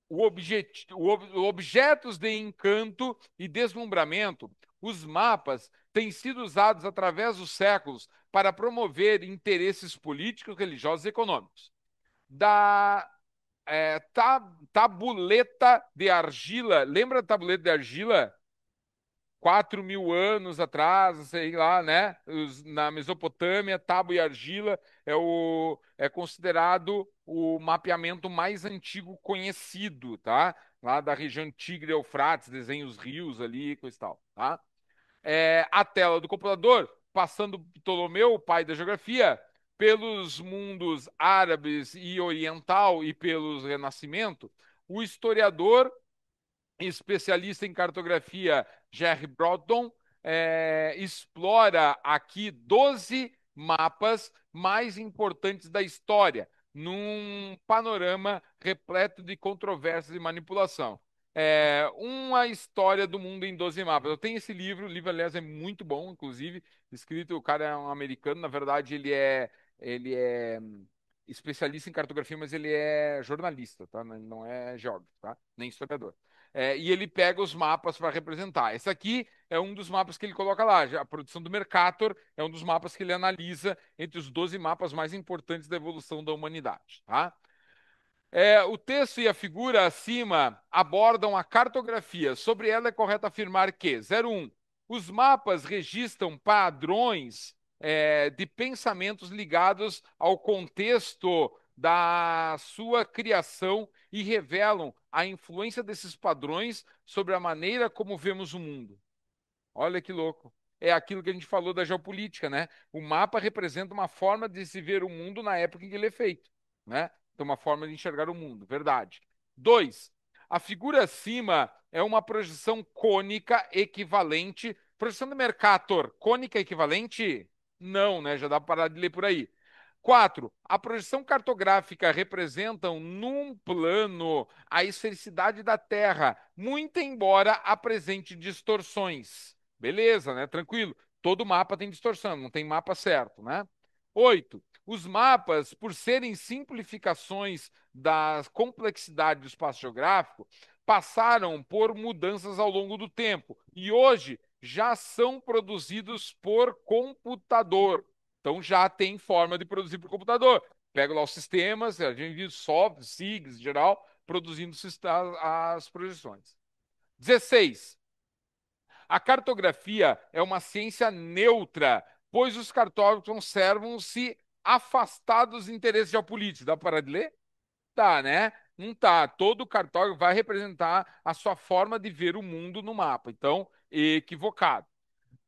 objetos de encanto e deslumbramento, os mapas têm sido usados através dos séculos para promover interesses políticos, religiosos e econômicos. Da tabuleta de argila. Lembra da tabuleta de argila? 4.000 anos atrás, sei lá, né? Na Mesopotâmia, tábua e argila é considerado o mapeamento mais antigo conhecido, tá? Lá da região Tigre e Eufrates, desenha os rios ali, coisa e tal, tá? A tela do computador, passando Ptolomeu, o pai da geografia, pelos mundos árabes e oriental e pelos renascimento, o historiador especialista em cartografia Jerry Broughton explora aqui 12 mapas mais importantes da história, num panorama repleto de controvérsias e manipulação. Uma história do mundo em 12 mapas. Eu tenho esse livro, o livro, aliás, é muito bom, inclusive, escrito, o cara é um americano, na verdade, ele é especialista em cartografia, mas ele é jornalista, tá? Não é geógrafo, tá? Nem historiador. E ele pega os mapas para representar. Esse aqui é um dos mapas que ele coloca lá. A produção do Mercator é um dos mapas que ele analisa entre os 12 mapas mais importantes da evolução da humanidade. Tá? O texto e a figura acima abordam a cartografia. Sobre ela é correto afirmar que, 01, os mapas registram padrões de pensamentos ligados ao contexto da sua criação e revelam a influência desses padrões sobre a maneira como vemos o mundo. Olha que louco. É aquilo que a gente falou da geopolítica, né? O mapa representa uma forma de se ver o mundo na época em que ele é feito, né? Então, uma forma de enxergar o mundo, verdade. 2. A figura acima é uma projeção cônica equivalente. Projeção do Mercator, cônica equivalente? Não, né? Já dá para parar de ler por aí. 4. A projeção cartográfica representam num plano a esfericidade da Terra, muito embora apresente distorções. Beleza, né? Tranquilo. Todo mapa tem distorção, não tem mapa certo, né? 8. Os mapas, por serem simplificações da complexidade do espaço geográfico, passaram por mudanças ao longo do tempo e hoje já são produzidos por computador. Então já tem forma de produzir por computador. Pega lá os sistemas, a gente viu software, SIGs em geral, produzindo as projeções. 16. A cartografia é uma ciência neutra, pois os cartógrafos conservam-se afastados dos interesses geopolíticos. Dá para de ler? Tá, né? Não tá. Todo cartógrafo vai representar a sua forma de ver o mundo no mapa. Então, equivocado.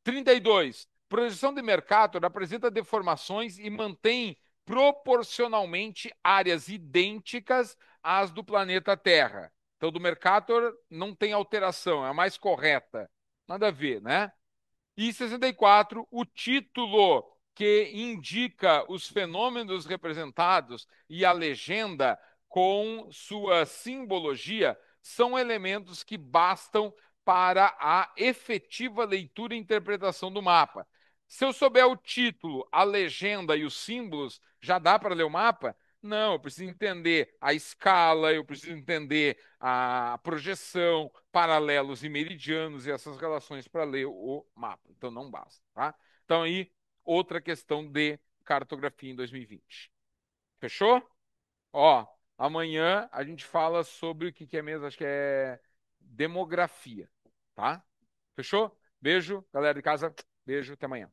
32. Projeção de Mercator apresenta deformações e mantém proporcionalmente áreas idênticas às do planeta Terra. Então, do Mercator não tem alteração, é a mais correta. Nada a ver, né? E 64, o título que indica os fenômenos representados e a legenda com sua simbologia são elementos que bastam para a efetiva leitura e interpretação do mapa. Se eu souber o título, a legenda e os símbolos, já dá para ler o mapa? Não, eu preciso entender a escala, eu preciso entender a projeção, paralelos e meridianos e essas relações para ler o mapa. Então não basta, tá? Então aí, outra questão de cartografia em 2020. Fechou? Ó, amanhã a gente fala sobre o que é mesmo, acho que é demografia, tá? Fechou? Beijo, galera de casa. Beijo, até amanhã.